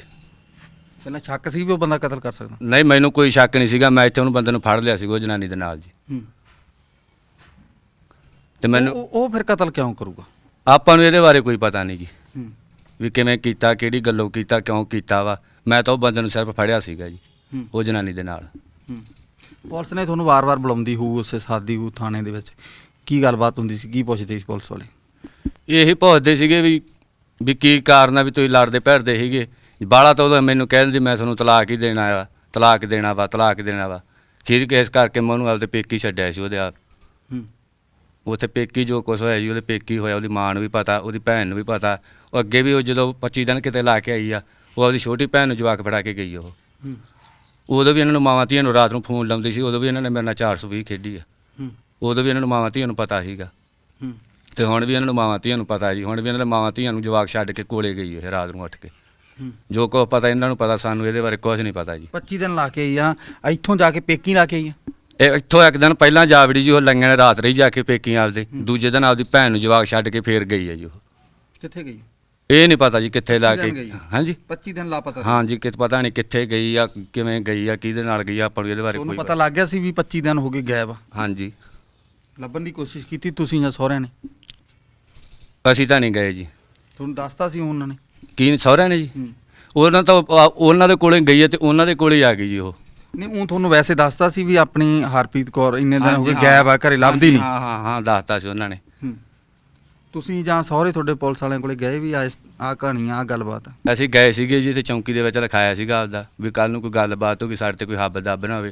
ਪਹਿਲਾਂ ਸ਼ੱਕ ਸੀ ਵੀ ਉਹ ਬੰਦਾ ਕਤਲ ਕਰ ਸਕਦਾ? ਨਹੀਂ, ਮੈਨੂੰ ਕੋਈ ਸ਼ੱਕ ਨਹੀਂ ਸੀਗਾ। ਮੈਂ ਇੱਥੇ ਉਹਨੂੰ ਬੰਦੇ ਨੂੰ ਫੜ ਲਿਆ ਸੀ ਉਹ ਜਨਾਨੀ ਦੇ ਨਾਲ ਜੀ। ਤੇ ਮੈਨੂੰ ਉਹ ਫਿਰ ਕਤਲ ਕਿਉਂ ਕਰੂਗਾ? ਆਪਾਂ ਨੂੰ ਇਹਦੇ ਬਾਰੇ ਕੋਈ ਪਤਾ ਨਹੀਂ ਜੀ ਵੀ ਕਿਵੇਂ ਕੀਤਾ, ਕਿਹੜੀ ਗੱਲੋਂ ਕੀਤਾ, ਕਿਉਂ ਕੀਤਾ ਵਾ। ਮੈਂ ਤਾਂ ਉਹ ਬੰਦੇ ਨੂੰ ਸਿਰਫ ਫੜਿਆ ਸੀਗਾ ਜੀ ਉਹ ਜਨਾਨੀ ਦੇ ਨਾਲ। ਪੁਲਿਸ ਨੇ ਤੁਹਾਨੂੰ ਵਾਰ-ਵਾਰ ਬੁਲਾਉਂਦੀ ਹੋਊ, ਉਸੇ ਸਾਦੀ ਹੋਊ ਥਾਣੇ ਦੇ ਵਿੱਚ, ਕੀ ਗੱਲਬਾਤ ਹੁੰਦੀ ਸੀ, ਕੀ ਪੁੱਛਦੇ ਸੀ ਪੁਲਿਸ ਵਾਲੇ? ਇਹੀ ਪੁੱਛਦੇ ਸੀਗੇ ਵੀ ਕੀ ਕਾਰਨ ਆ ਵੀ ਤੁਸੀਂ ਲੜਦੇ ਭਿੜਦੇ ਸੀਗੇ। ਬਾਲਾ ਤਾਂ ਉਹ ਮੈਨੂੰ ਕਹਿ ਦਿੰਦੀ ਮੈਂ ਤੁਹਾਨੂੰ ਤਲਾਕ ਹੀ ਦੇਣਾ ਵਾ, ਤਲਾਕ ਦੇਣਾ ਵਾ, ਤਲਾਕ ਦੇਣਾ ਵਾ। ਖੀਰ ਕੇਸ ਕਰਕੇ ਮੈਂ ਉਹਨੂੰ ਆਪਦੇ ਪੇਕੀ ਛੱਡਿਆ ਸੀ ਉਹਦੇ ਆਪ। ਉੱਥੇ ਪੇਕੀ ਜੋ ਕੁਛ ਹੋਇਆ ਜੀ ਉਹਦੇ ਪੇਕੀ ਹੋਇਆ, ਉਹਦੀ ਮਾਂ ਨੂੰ ਵੀ ਪਤਾ, ਉਹਦੀ ਭੈਣ ਨੂੰ ਵੀ ਪਤਾ। ਉਹ ਅੱਗੇ ਵੀ ਉਹ ਜਦੋਂ 25 ਦਿਨ ਕਿਤੇ ਲਾ ਕੇ ਆਈ ਆ, ਉਹ ਆਪਦੀ ਛੋਟੀ ਭੈਣ ਨੂੰ ਜਵਾਕ ਫੜਾ ਕੇ ਗਈ ਉਹ। ਉਦੋਂ ਵੀ ਇਹਨਾਂ ਨੂੰ ਮਾਵਾਂ ਧੀਆਂ ਨੂੰ ਰਾਤ ਨੂੰ ਫੋਨ ਲਾਉਂਦੀ ਸੀ, ਉਦੋਂ ਵੀ ਇਹਨਾਂ ਨੇ ਮੇਰੇ ਨਾਲ 420 ਖੇਡੀ ਆ। ਉਦੋਂ ਵੀ ਇਹਨਾਂ ਨੂੰ ਮਾਵਾਂ ਧੀਆਂ ਨੂੰ ਪਤਾ ਸੀਗਾ, ਤੇ ਹੁਣ ਵੀ ਇਹਨਾਂ ਨੂੰ ਮਾਵਾਂ ਧੀਆਂ ਨੂੰ ਪਤਾ ਜੀ। ਹੁਣ ਵੀ ਇਹਨਾਂ ਦੇ ਮਾਵਾਂ ਧੀਆਂ ਨੂੰ ਜਵਾਕ ਛੱਡ ਕੇ ਕੋਲੇ ਗਈ ਇਹ ਰਾਤ ਨੂੰ ਉੱਠ ਕੇ। ਜੋ ਕੁਛ ਪਤਾ ਇਹਨਾਂ ਨੂੰ ਪਤਾ, ਸਾਨੂੰ ਇਹਦੇ ਬਾਰੇ ਕੁਛ ਨਹੀਂ ਪਤਾ ਜੀ। 25 ਦਿਨ ਲਾ ਕੇ ਆਈ ਆ, ਇੱਥੋਂ ਜਾ ਕੇ ਪੇਕੀ ਲਾ ਕੇ ਆਈ ਆ? ਇਹ ਇੱਥੋਂ ਇੱਕ ਦਿਨ ਪਹਿਲਾਂ ਜਾ ਵੜੀ ਜੀ ਉਹ, ਲੰਗਿਆਂ ਨੇ ਰਾਤ ਰਹੀ ਜਾ ਕੇ ਪੇਕੀ ਆਪਦੇ। ਦੂਜੇ ਦਿਨ ਆਪਦੀ ਭੈਣ ਨੂੰ ਜਵਾਕ ਛੱਡ ਕੇ ਫੇਰ ਗਈ ਹੈ ਜੀ ਉਹ। ਕਿੱਥੇ ਗਈ? ਇਹ ਨਹੀਂ ਪਤਾ ਜੀ ਕਿੱਥੇ ਲਾ ਕਿੰਨੇ ਦਿਨ ਕੇ। ਗਈ? ਹਾਂਜੀ, 25 ਦਿਨ ਲਾਪਤਾ ਸੀ? ਹਾਂਜੀ, ਪਤਾ ਨਹੀਂ ਕਿੱਥੇ ਗਈ ਆ, ਕਿਵੇਂ ਗਈ ਆ, ਕਿਹਦੇ ਨਾਲ ਗਈ ਆ, ਆਪਾਂ ਨੂੰ ਇਹਦੇ ਬਾਰੇ ਤੁਹਾਨੂੰ ਕੋਈ ਪਤਾ ਲੱਗ ਗਿਆ ਸੀ ਵੀ 25 ਦਿਨ ਹੋ ਗਏ ਗਾਇਬ ਆ? ਹਾਂਜੀ। ਲੱਭਣ ਦੀ ਕੋਸ਼ਿਸ਼ ਕੀਤੀ ਤੁਸੀਂ ਜਾਂ ਸਹੁਰਿਆਂ ਨੇ? ਅਸੀਂ ਤਾਂ ਨਹੀਂ ਗਏ ਜੀ। ਤੁਹਾਨੂੰ ਦੱਸਤਾ ਸੀ ਉਹਨਾਂ ਨੇ? ਕੀ ਸਹੁਰਿਆਂ ਨੇ ਜੀ? ਉਹਨਾਂ ਤਾਂ ਉਹਨਾਂ ਦੇ ਕੋਲੇ ਗਈ ਹੈ ਤੇ ਉਹਨਾਂ ਦੇ ਕੋਲੇ ਆ ਗਈ ਜੀ ਉਹ। ਨਹੀਂ, ਉਹ ਤੁਹਾਨੂੰ ਵੈਸੇ ਦੱਸਤਾ ਸੀ ਵੀ ਆਪਣੀ ਹਰਪ੍ਰੀਤ ਕੌਰ ਇੰਨੇ ਦਿਨ ਹੋ ਗਏ ਗਾਇਬ ਆ, ਘਰੇ ਲੱਭਦੀ ਨਹੀਂ? ਹਾਂ ਦੱਸਤਾ ਸੀ ਉਹਨਾਂ ਨੇ। ਤੁਸੀਂ ਜਾਂ ਸਹੁਰੇ ਤੁਹਾਡੇ ਪੁਲਿਸ ਵਾਲਿਆਂ ਕੋਲੇ ਗਏ ਵੀ ਆਹ ਕਹਾਣੀ ਆ, ਆਹ ਗੱਲਬਾਤ ਆ? ਅਸੀਂ ਗਏ ਸੀਗੇ ਜੀ ਤੇ ਚੌਂਕੀ ਦੇ ਵਿੱਚ ਲਿਖਾਇਆ ਸੀਗਾ ਆਪਦਾ ਵੀ ਕੱਲ ਨੂੰ ਕੋਈ ਗੱਲਬਾਤ ਹੋ ਗਈ, ਸਾਡੇ ਤੇ ਕੋਈ ਹੱਬ ਦੱਬ ਨਾ ਹੋਵੇ।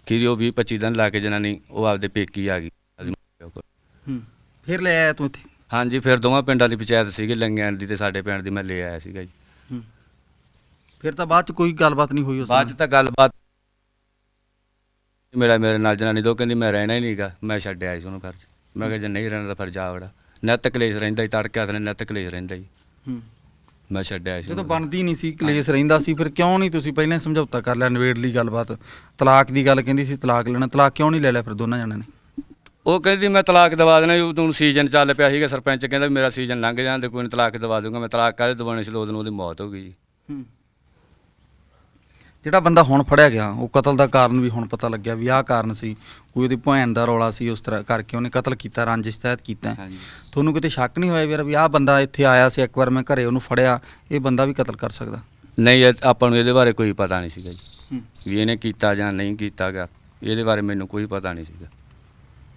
ਖੀਰੀ ਉਹ 20-25 ਦਿਨ ਲਾ ਕੇ ਜਨਾਨੀ ਉਹ ਆਪਦੇ ਪੇਕੀ ਆ ਗਈ। ਫਿਰ ਲੈ ਆਇਆ ਤੂੰ ਇੱਥੇ? ਹਾਂਜੀ, ਫਿਰ ਦੋਵਾਂ ਪਿੰਡਾਂ ਦੀ ਪੰਚਾਇਤ ਸੀਗੀ, ਲੰਗਿਆਂ ਦੀ ਤੇ ਸਾਡੇ ਪਿੰਡ ਦੀ, ਮੈਂ ਲੈ ਆਇਆ ਸੀਗਾ ਜੀ। ਫਿਰ ਤਾਂ ਬਾਅਦ ਚ ਕੋਈ ਗੱਲਬਾਤ ਨਹੀਂ ਹੋਈ ਉਸ ਬਾਅਦ ਚ ਤਾਂ ਗੱਲਬਾਤ ਮੇਰੇ ਨਾਲ ਜਨਾਨੀ ਦੋ ਕਹਿੰਦੀ ਮੈਂ ਰਹਿਣਾ ਹੀ ਨਹੀਂਗਾ, ਮੈਂ ਛੱਡ ਆਇਆ ਸੀ ਉਹਨੂੰ। ਫਿਰ ਮੈਂ ਕਿਹਾ ਜੇ ਨਹੀਂ ਰਹਿਣਾ ਤਾਂ ਫਿਰ ਜਾ ਵੜਾ। ਨਿੱਤ ਕਲੇਸ਼ ਰਹਿੰਦਾ ਜੀ, ਤੜਕੇ ਹੱਥ ਨੇ ਨਿੱਤ ਕਲੇਸ਼ ਰਹਿੰਦਾ ਜੀ। ਮੈਂ ਛੱਡਿਆ ਸੀ ਜਦੋਂ ਬਣਦੀ ਨਹੀਂ ਸੀ, ਕਲੇਸ਼ ਰਹਿੰਦਾ ਸੀ, ਫਿਰ ਕਿਉਂ ਨਹੀਂ ਤੁਸੀਂ ਪਹਿਲਾਂ ਸਮਝੌਤਾ ਕਰ ਲਿਆ, ਨਿਬੇੜ ਲਈ ਗੱਲਬਾਤ? ਤਲਾਕ ਦੀ ਗੱਲ ਕਹਿੰਦੀ ਸੀ, ਤਲਾਕ ਲੈਣਾ, ਤਲਾਕ ਕਿਉਂ ਨਹੀਂ ਲੈ ਲਿਆ ਫਿਰ ਦੋਨਾਂ ਜਣਿਆਂ ਨੇ? ਉਹ ਕਹਿੰਦੀ ਮੈਂ ਤਲਾਕ ਦਵਾ ਦੇਣਾ ਜੀ। ਉਦੋਂ ਸੀਜ਼ਨ ਚੱਲ ਪਿਆ ਸੀਗਾ, ਸਰਪੰਚ ਕਹਿੰਦਾ ਵੀ ਮੇਰਾ ਸੀਜ਼ਨ ਲੰਘ ਜਾਂਦੇ ਕੋਈ ਨਹੀਂ, ਤਲਾਕ ਦਵਾ ਦੂੰਗਾ ਮੈਂ। ਤਲਾਕ ਕਾਹਦੇ ਦਵਾਉਣੇ ਸੀ? ਉਦੋਂ ਉਹਦੀ ਮੌਤ ਹੋ ਗਈ ਜੀ। ਜਿਹੜਾ ਬੰਦਾ ਹੁਣ ਫੜਿਆ ਗਿਆ, ਉਹ ਕਤਲ ਦਾ ਕਾਰਨ ਵੀ ਹੁਣ ਪਤਾ ਲੱਗਿਆ ਵੀ ਆਹ ਕਾਰਨ ਸੀ, ਕੋਈ ਉਹਦੀ ਭੈਣ ਦਾ ਰੌਲਾ ਸੀ, ਉਸ ਤਰ੍ਹਾਂ ਕਰਕੇ ਉਹਨੇ ਕਤਲ ਕੀਤਾ, ਰੰਜਿਸ਼ ਤਹਿਤ ਕੀਤਾ। ਤੁਹਾਨੂੰ ਕਿਤੇ ਸ਼ੱਕ ਨਹੀਂ ਹੋਇਆ ਵੀ ਆਹ ਬੰਦਾ ਇੱਥੇ ਆਇਆ ਸੀ ਇੱਕ ਵਾਰ, ਮੈਂ ਘਰੇ ਉਹਨੂੰ ਫੜਿਆ, ਇਹ ਬੰਦਾ ਵੀ ਕਤਲ ਕਰ ਸਕਦਾ? ਨਹੀਂ, ਆਪਾਂ ਨੂੰ ਇਹਦੇ ਬਾਰੇ ਕੋਈ ਪਤਾ ਨਹੀਂ ਸੀਗਾ ਜੀ ਵੀ ਇਹਨੇ ਕੀਤਾ ਜਾਂ ਨਹੀਂ ਕੀਤਾ ਗਾ। ਇਹਦੇ ਬਾਰੇ ਮੈਨੂੰ ਕੋਈ ਪਤਾ ਨਹੀਂ ਸੀਗਾ।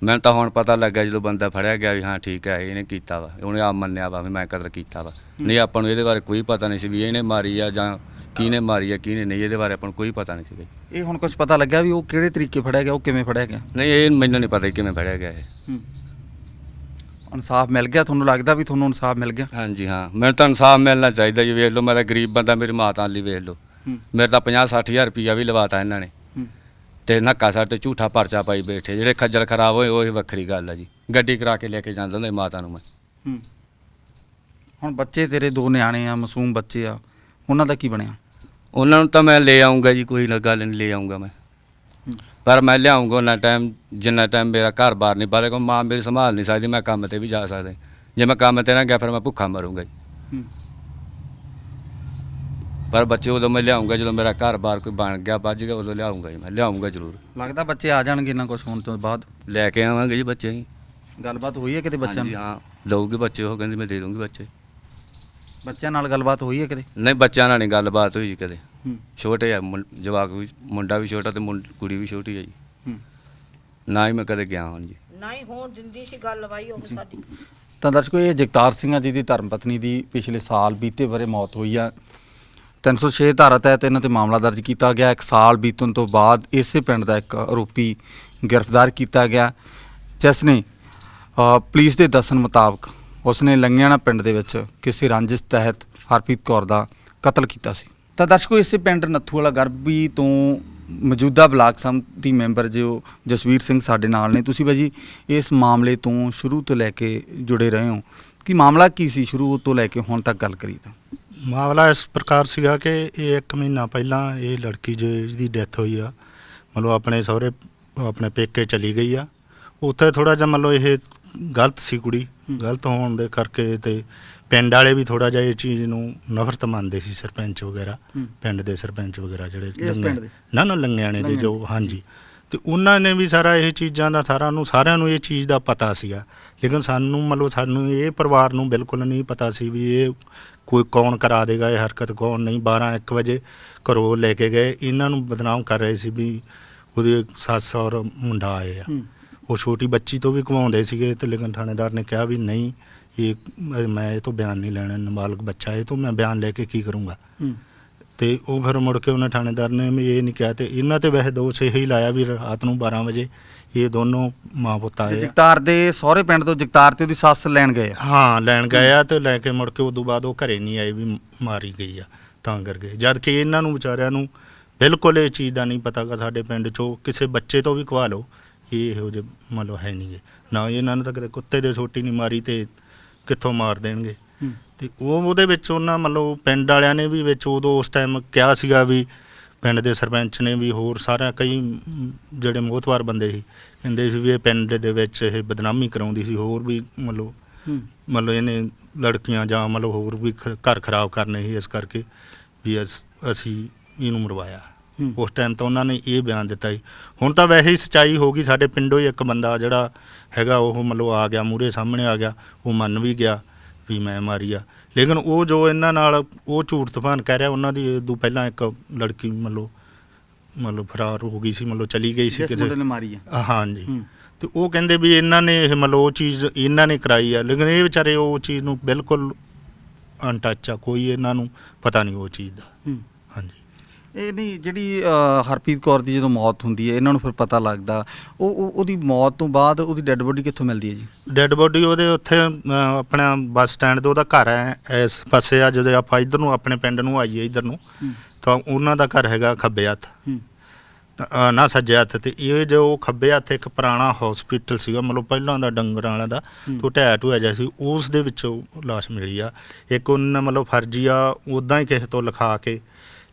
ਮੈਨੂੰ ਤਾਂ ਹੁਣ ਪਤਾ ਲੱਗਾ ਜਦੋਂ ਬੰਦਾ ਫੜਿਆ ਗਿਆ ਵੀ ਹਾਂ ਠੀਕ ਹੈ ਇਹਨੇ ਕੀਤਾ ਵਾ, ਉਹਨੇ ਆਪ ਮੰਨਿਆ ਵਾ ਵੀ ਮੈਂ ਕਤਲ ਕੀਤਾ ਵਾ। ਨਹੀਂ, ਆਪਾਂ ਨੂੰ ਇਹਦੇ ਬਾਰੇ ਕੋਈ ਪਤਾ ਨਹੀਂ ਸੀ ਵੀ ਇਹਨੇ ਮਾਰੀ ਆ ਜਾਂ ਕਿਹਨੇ ਮਾਰੀ ਆ ਕਿਹਨੇ ਨਹੀਂ, ਇਹਦੇ ਬਾਰੇ ਆਪਾਂ ਨੂੰ ਕੋਈ ਪਤਾ ਨਹੀਂ ਸੀਗਾ ਜੀ। ਇਹ ਹੁਣ ਕੁਝ ਪਤਾ ਲੱਗਿਆ ਵੀ ਉਹ ਕਿਹੜੇ ਤਰੀਕੇ ਫੜਿਆ ਗਿਆ, ਉਹ ਕਿਵੇਂ ਫੜਿਆ ਗਿਆ? ਨਹੀਂ ਇਹ ਮੈਨੂੰ ਨਹੀਂ ਪਤਾ ਕਿਵੇਂ ਫੜਿਆ ਗਿਆ ਇਹ। ਇਨਸਾਫ ਮਿਲ ਗਿਆ? ਤੁਹਾਨੂੰ ਲੱਗਦਾ ਵੀ ਤੁਹਾਨੂੰ ਇਨਸਾਫ ਮਿਲ ਗਿਆ? ਹਾਂਜੀ ਹਾਂ, ਮੈਨੂੰ ਤਾਂ ਇਨਸਾਫ ਮਿਲਣਾ ਚਾਹੀਦਾ ਜੀ। ਵੇਖ ਲਓ ਮੈਂ ਤਾਂ ਗਰੀਬ ਬੰਦਾ, ਮੇਰੀ ਮਾਤਾ ਲਈ ਵੇਖ ਲਓ, ਮੇਰੇ ਤਾਂ 50-60 ਹਜ਼ਾਰ ਰੁਪਈਆ ਵੀ ਲਵਾਤਾ ਇਹਨਾਂ ਨੇ ਤੇ ਨੱਕਾ ਸਾਡੇ ਤੇ ਝੂਠਾ ਪਰਚਾ ਪਾਈ ਬੈਠੇ। ਜਿਹੜੇ ਖੱਜਲ ਖਰਾਬ ਹੋਏ ਉਹ ਵੱਖਰੀ ਗੱਲ ਆ ਜੀ। ਗੱਡੀ ਕਰਾ ਕੇ ਲੈ ਕੇ ਜਾਂਦਾ ਹੁੰਦਾ ਸੀ ਮਾਤਾ ਨੂੰ ਮੈਂ। ਹੁਣ ਬੱਚੇ ਤੇਰੇ 2 ਨਿਆਣੇ ਆ, ਮਾਸੂਮ ਬੱਚੇ ਆ, ਉਹਨਾਂ ਦਾ ਕੀ ਬਣਿਆ? ਉਹਨਾਂ ਨੂੰ ਤਾਂ ਮੈਂ ਲੈ ਆਉਂਗਾ ਜੀ, ਕੋਈ ਨਾ ਗੱਲ ਨਹੀਂ, ਲੈ ਆਉਂਗਾ ਮੈਂ, ਪਰ ਮੈਂ ਲਿਆਉਂਗਾ ਉਹਨਾਂ ਟਾਈਮ ਜਿੰਨਾ ਟਾਈਮ ਮੇਰਾ ਘਰ-ਬਾਰ ਨਹੀਂ ਬਾਰੇ। ਕੋ ਮਾਂ ਮੇਰੀ ਸੰਭਾਲ ਨਹੀਂ ਸਕਦੀ, ਮੈਂ ਕੰਮ ਤੇ ਵੀ ਜਾ ਸਕਦਾ। ਜੇ ਮੈਂ ਕੰਮ ਤੇ ਨਾ ਗਿਆ ਫਿਰ ਮੈਂ ਭੁੱਖਾ ਮਰੂੰਗਾ ਜੀ। ਪਰ ਬੱਚੇ ਉਦੋਂ ਮੈਂ ਲਿਆਉਂਗਾ ਜਦੋਂ ਮੇਰਾ ਘਰ-ਬਾਰ ਕੋਈ ਬਣ ਗਿਆ, ਵੱਜ ਗਿਆ, ਉਦੋਂ ਲਿਆਉਂਗਾ ਜੀ, ਮੈਂ ਲਿਆਉਂਗਾ ਜ਼ਰੂਰ। ਲੱਗਦਾ ਬੱਚੇ ਆ ਜਾਣਗੇ ਇਹਨਾਂ ਕੁਝ ਹੋਣ ਤੋਂ ਬਾਅਦ? ਲੈ ਕੇ ਆਵਾਂਗੇ ਜੀ ਬੱਚੇ ਹੀ। ਗੱਲਬਾਤ ਹੋਈ ਹੈ ਕਿਤੇ ਬੱਚਿਆਂ ਹਾਂਜੀ ਨਾਲ? ਹਾਂ, ਲਊਗੇ ਬੱਚੇ, ਉਹ ਕਹਿੰਦੀ ਮੈਂ ਦੇ ਦੂੰਗੀ ਬੱਚੇ। ਬੱਚਿਆਂ ਨਾਲ ਗੱਲਬਾਤ ਹੋਈ ਹੈ ਕਿਤੇ? ਨਹੀਂ ਬੱਚਿਆਂ ਨਾਲ ਨਹੀਂ ਗੱਲਬਾਤ ਹੋਈ ਜੀ ਕਦੇ। ਛੋਟੇ ਆ ਜਵਾਕ ਵੀ, ਮੁੰਡਾ ਵੀ ਛੋਟਾ ਤੇ ਕੁੜੀ ਵੀ ਛੋਟੀ ਹੈ ਜੀ। ਨਾ ਹੀ ਮੈਂ ਕਦੇ ਗਿਆ ਹਾਂ ਜੀ। ਨਾ ਹੀ ਹੋਣ ਦਿੰਦੀ ਸੀ ਗੱਲ ਬਾਈ ਉਹ ਸਾਡੀ। ਤਾਂ ਦਰਸ਼ਕੋ, ਇਹ ਜਗਤਾਰ ਸਿੰਘ ਆ ਜੀ ਦੀ ਧਰਮ ਪਤਨੀ ਦੀ ਪਿਛਲੇ ਸਾਲ ਬੀਤੇ ਵਰੇ ਮੌਤ ਹੋਈ ਆ। 306 ਧਾਰਾ ਤਹਿਤ ਇਹਨਾਂ ਤੇ ਮਾਮਲਾ ਦਰਜ ਕੀਤਾ ਗਿਆ। 1 ਸਾਲ ਬੀਤਣ ਤੋਂ ਬਾਅਦ ਇਸੇ ਪਿੰਡ ਦਾ ਇੱਕ ਆਰੋਪੀ ਗ੍ਰਿਫਤਾਰ ਕੀਤਾ ਗਿਆ, ਜਿਸ ਨੇ ਪੁਲਿਸ ਦੇ ਦੱਸਣ ਮੁਤਾਬਕ ਉਸਨੇ ਲੰਗਿਆਣਾ ਪਿੰਡ ਦੇ ਵਿੱਚ ਕਿਸੇ ਰੰਜਿਸ਼ ਤਹਿਤ ਹਰਪ੍ਰੀਤ ਕੌਰ ਦਾ ਕਤਲ ਕੀਤਾ ਸੀ। ਤਾਂ ਦਰਸ਼ਕੋ, ਇਸੇ ਪਿੰਡ ਨੱਥੂ ਵਾਲਾ ਗਰਬੀ ਤੋਂ ਮੌਜੂਦਾ ਬਲਾਕ ਸਮਿਤੀ ਮੈਂਬਰ ਜੋ ਜਸਵੀਰ ਸਿੰਘ ਸਾਡੇ ਨਾਲ ਨੇ। ਤੁਸੀਂ ਬਾਜੀ ਇਸ ਮਾਮਲੇ ਤੋਂ ਸ਼ੁਰੂ ਤੋਂ ਲੈ ਕੇ ਜੁੜੇ ਰਹੇ ਹੋ, ਕਿ ਮਾਮਲਾ ਕੀ ਸੀ ਸ਼ੁਰੂ ਤੋਂ ਲੈ ਕੇ ਹੁਣ ਤੱਕ ਗੱਲ ਕਰੀ ਤਾਂ? ਮਾਮਲਾ ਇਸ ਪ੍ਰਕਾਰ ਸੀਗਾ ਕਿ ਇਹ 1 ਮਹੀਨਾ ਪਹਿਲਾਂ ਇਹ ਲੜਕੀ ਜਿਹਦੀ ਡੈਥ ਹੋਈ ਆ, ਮਤਲਬ ਆਪਣੇ ਸਹੁਰੇ ਆਪਣੇ ਪੇਕੇ ਚਲੀ ਗਈ ਆ। ਉੱਥੇ ਥੋੜ੍ਹਾ ਜਿਹਾ ਮਤਲਬ ਇਹ ਗਲਤ ਸੀ ਕੁੜੀ, ਗਲਤ ਹੋਣ ਦੇ ਕਰਕੇ ਤੇ ਪਿੰਡ ਵਾਲੇ ਵੀ ਥੋੜ੍ਹਾ ਜਿਹਾ ਇਹ ਚੀਜ਼ ਨੂੰ ਨਫ਼ਰਤ ਮੰਨਦੇ ਸੀ। ਸਰਪੰਚ ਵਗੈਰਾ, ਪਿੰਡ ਦੇ ਸਰਪੰਚ ਵਗੈਰਾ ਜਿਹੜੇ ਲੰਗਿਆਣੇ ਦੇ ਜੋ, ਹਾਂਜੀ, ਤੇ ਉਹਨਾਂ ਨੇ ਵੀ ਸਾਰਾ ਇਹ ਚੀਜ਼ਾਂ ਦਾ ਸਾਰਿਆਂ ਨੂੰ ਇਹ ਚੀਜ਼ ਦਾ ਪਤਾ ਸੀਗਾ। ਲੇਕਿਨ ਸਾਨੂੰ ਇਹ ਪਰਿਵਾਰ ਨੂੰ ਬਿਲਕੁਲ ਨਹੀਂ ਪਤਾ ਸੀ ਵੀ ਇਹ ਕੋਈ ਕੌਣ ਕਰਾ ਦੇਗਾ ਇਹ ਹਰਕਤ, ਕੌਣ ਨਹੀਂ। 12-1 ਵਜੇ ਘਰੋਂ ਲੈ ਕੇ ਗਏ, ਇਹਨਾਂ ਨੂੰ ਬਦਨਾਮ ਕਰ ਰਹੇ ਸੀ ਵੀ ਉਹਦੇ ਸੱਸ ਔਰ ਮੁੰਡਾ ਆਏ ਆ। ਉਹ ਛੋਟੀ ਬੱਚੀ ਤੋਂ ਵੀ ਘੁਮਾਉਂਦੇ ਸੀਗੇ ਤੇ ਲੇਕਿਨ ਥਾਣੇਦਾਰ ਨੇ ਕਿਹਾ ਵੀ ਨਹੀਂ, ਮੈਂ ਇਹ ਤੋਂ ਬਿਆਨ ਨਹੀਂ ਲੈਣਾ, ਨਾਬਾਲਗ ਬੱਚਾ ਇਹ ਤੋਂ ਮੈਂ ਬਿਆਨ ਲੈ ਕੇ ਕੀ ਕਰੂੰਗਾ। ਤੇ ਉਹ ਫਿਰ ਮੁੜ ਕੇ ਉਹਨੇ ਥਾਣੇਦਾਰ ਨੇ ਵੀ ਇਹ ਨਹੀਂ ਕਿਹਾ। ਤੇ ਇਹਨਾਂ ਤੇ ਵੈਸੇ ਦੋਸ਼ ਇਹ ਹੀ ਲਾਇਆ ਵੀ ਰਾਤ ਨੂੰ 12 ਵਜੇ ਇਹ ਦੋਨੋਂ ਮਾਂ ਪੁੱਤ ਆਏ। ਜਗਤਾਰ ਦੇ ਸਹੁਰੇ ਪਿੰਡ ਤੋਂ ਜਗਤਾਰ ਤੇ ਉਹਦੀ ਸੱਸ ਲੈਣ ਗਏ ਆ? ਹਾਂ, ਲੈਣ ਗਏ ਆ ਤੇ ਲੈ ਕੇ ਮੁੜ ਕੇ ਉਦੋਂ ਬਾਅਦ ਉਹ ਘਰੇ ਨਹੀਂ ਆਏ ਵੀ ਮਾਰੀ ਗਈ ਆ, ਤਾਂ ਕਰਕੇ। ਜਦ ਕਿ ਇਹਨਾਂ ਨੂੰ ਵਿਚਾਰਿਆਂ ਨੂੰ ਬਿਲਕੁਲ ਇਹ ਚੀਜ਼ ਦਾ ਨਹੀਂ ਪਤਾ ਗਾ। ਸਾਡੇ ਪਿੰਡ 'ਚੋਂ ਕਿਸੇ ਬੱਚੇ ਤੋਂ ਵੀ ਕਵਾ ਲਓ, ਇਹ ਇਹੋ ਜਿਹੇ ਮੰਨ ਲਓ ਹੈ ਨਹੀਂ ਗੇ ਨਾ। ਇਹਨਾਂ ਨੂੰ ਤਾਂ ਕਦੇ ਕੁੱਤੇ ਦੇ ਸੋਟੀ ਨਹੀਂ ਮਾਰੀ ਤੇ ਕਿੱਥੋਂ ਮਾਰ ਦੇਣਗੇ। ਤੇ ਉਹਦੇ ਵਿੱਚ ਉਹਨਾਂ ਮਤਲਬ ਪਿੰਡ ਵਾਲਿਆਂ ਨੇ ਵੀ ਵਿੱਚ ਉਦੋਂ ਉਸ ਟਾਈਮ ਕਿਹਾ ਸੀਗਾ ਵੀ ਪਿੰਡ ਦੇ ਸਰਪੰਚ ਨੇ ਵੀ ਹੋਰ ਸਾਰਿਆਂ ਕਈ ਜਿਹੜੇ ਮੋਹਤਵਾਰ ਬੰਦੇ ਸੀ ਕਹਿੰਦੇ ਸੀ ਵੀ ਇਹ ਪਿੰਡ ਦੇ ਵਿੱਚ ਇਹ ਬਦਨਾਮੀ ਕਰਾਉਂਦੀ ਸੀ, ਹੋਰ ਵੀ ਮਤਲਬ ਇਹਨੇ ਲੜਕੀਆਂ ਜਾਂ ਮਤਲਬ ਹੋਰ ਵੀ ਘਰ ਖਰਾਬ ਕਰਨੇ ਸੀ, ਇਸ ਕਰਕੇ ਵੀ ਅਸੀਂ ਇਹਨੂੰ ਮਰਵਾਇਆ। ਉਸ ਟਾਈਮ ਤਾਂ ਉਹਨਾਂ ਨੇ ਇਹ ਬਿਆਨ ਦਿੱਤਾ ਸੀ। ਹੁਣ ਤਾਂ ਵੈਸੇ ਹੀ ਸੱਚਾਈ ਹੋ ਗਈ। ਸਾਡੇ ਪਿੰਡੋਂ ਹੀ ਇੱਕ ਬੰਦਾ ਜਿਹੜਾ ਹੈਗਾ ਉਹ ਮਤਲਬ ਆ ਗਿਆ, ਮੂਹਰੇ ਸਾਹਮਣੇ ਆ ਗਿਆ, ਉਹ ਮੰਨ ਵੀ ਗਿਆ ਵੀ ਮੈਂ ਮਾਰੀ ਆ। ਲੇਕਿਨ ਉਹ ਜੋ ਇਹਨਾਂ ਨਾਲ ਉਹ ਝੂਠ ਤੂਫਾਨ ਕਹਿ ਰਿਹਾ, ਉਹਨਾਂ ਦੀ ਉਦੋਂ ਪਹਿਲਾਂ ਇੱਕ ਲੜਕੀ ਮਤਲਬ ਫਰਾਰ ਹੋ ਗਈ ਸੀ, ਮਤਲਬ ਚਲੀ ਗਈ ਸੀ ਕਿਸੇ ਨੇ ਮਾਰੀ ਆ। ਹਾਂਜੀ, ਤੇ ਉਹ ਕਹਿੰਦੇ ਵੀ ਇਹਨਾਂ ਨੇ ਇਹ ਮਤਲਬ ਉਹ ਚੀਜ਼ ਇਹਨਾਂ ਨੇ ਕਰਾਈ ਆ। ਲੇਕਿਨ ਇਹ ਵਿਚਾਰੇ ਉਹ ਚੀਜ਼ ਨੂੰ ਬਿਲਕੁਲ ਅਨਟੱਚ ਆ, ਕੋਈ ਇਹਨਾਂ ਨੂੰ ਪਤਾ ਨਹੀਂ ਉਹ ਚੀਜ਼ ਦਾ। ਹਾਂਜੀ, ਇਹ ਨਹੀਂ ਜਿਹੜੀ ਹਰਪ੍ਰੀਤ ਕੌਰ ਦੀ ਜਦੋਂ ਮੌਤ ਹੁੰਦੀ ਹੈ ਇਹਨਾਂ ਨੂੰ ਫਿਰ ਪਤਾ ਲੱਗਦਾ, ਉਹਦੀ ਮੌਤ ਤੋਂ ਬਾਅਦ ਉਹਦੀ ਡੈੱਡ ਬੋਡੀ ਕਿੱਥੋਂ ਮਿਲਦੀ ਹੈ ਜੀ? ਡੈੱਡ ਬੋਡੀ ਉਹਦੇ ਉੱਥੇ ਆਪਣਾ ਬੱਸ ਸਟੈਂਡ ਤੇ ਉਹਦਾ ਘਰ ਹੈ ਇਸ ਪਾਸੇ ਆ। ਜਦੋਂ ਆਪਾਂ ਇੱਧਰ ਨੂੰ ਆਪਣੇ ਪਿੰਡ ਨੂੰ ਆਈਏ ਇੱਧਰ ਨੂੰ ਤਾਂ ਉਹਨਾਂ ਦਾ ਘਰ ਹੈਗਾ ਖੱਬੇ ਹੱਥ, ਨਾ ਸੱਜੇ ਹੱਥ। ਤੇ ਇਹ ਜੋ ਖੱਬੇ ਹੱਥ ਇੱਕ ਪੁਰਾਣਾ ਹੌਸਪੀਟਲ ਸੀਗਾ, ਮਤਲਬ ਪਹਿਲਾਂ ਦਾ ਡੰਗਰਾਂ ਵਾਲਾ ਦਾ, ਤੋਂ ਢਹਿ ਢੂਆ ਜਿਹਾ ਸੀ, ਉਸ ਦੇ ਵਿੱਚੋਂ ਲਾਸ਼ ਮਿਲੀ ਆ। ਇੱਕ ਉਹਨਾਂ ਮਤਲਬ ਫਰਜ਼ੀ ਆ ਉੱਦਾਂ ਹੀ ਕਿਸੇ ਤੋਂ ਲਿਖਾ ਕੇ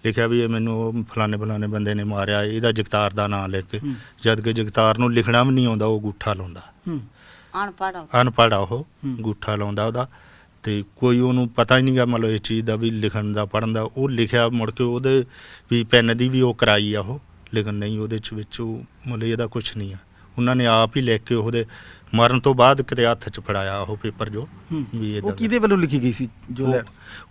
ਲਿਖਿਆ ਵੀ ਇਹ ਮੈਨੂੰ ਫਲਾਣੇ ਬੰਦੇ ਨੇ ਮਾਰਿਆ, ਇਹਦਾ ਜਗਤਾਰ ਦਾ ਨਾਂ ਲੈ ਕੇ। ਜਦ ਕਿ ਜਗਤਾਰ ਨੂੰ ਲਿਖਣਾ ਵੀ ਨਹੀਂ ਆਉਂਦਾ, ਉਹ ਅੰਗੂਠਾ ਲਾਉਂਦਾ, ਅਨਪੜ੍ਹ ਆ ਉਹ, ਅੰਗੂਠਾ ਲਾਉਂਦਾ ਉਹਦਾ। ਤੇ ਕੋਈ ਉਹਨੂੰ ਪਤਾ ਹੀ ਨਹੀਂ ਗਾ ਮਤਲਬ ਇਸ ਚੀਜ਼ ਦਾ ਵੀ ਲਿਖਣ ਦਾ ਪੜ੍ਹਨ ਦਾ। ਉਹ ਲਿਖਿਆ ਮੁੜ ਕੇ ਉਹਦੇ ਵੀ ਪੈਨ ਦੀ ਵੀ ਉਹ ਕਰਾਈ ਆ ਉਹ, ਲੇਕਿਨ ਨਹੀਂ ਉਹਦੇ ਵਿੱਚ ਉਹ ਮਤਲਬ ਇਹਦਾ ਕੁਛ ਨਹੀਂ ਆ। ਉਹਨਾਂ ਨੇ ਆਪ ਹੀ ਲਿਖ ਕੇ ਉਹਦੇ ਮਰਨ ਤੋਂ ਬਾਅਦ ਕਿਤੇ ਹੱਥ 'ਚ ਫੜਾਇਆ ਉਹ ਪੇਪਰ ਜੋ ਵੀ ਉਹ ਕਿਹਦੇ ਵੱਲੋਂ ਲਿਖੀ ਗਈ ਸੀ? ਜੋ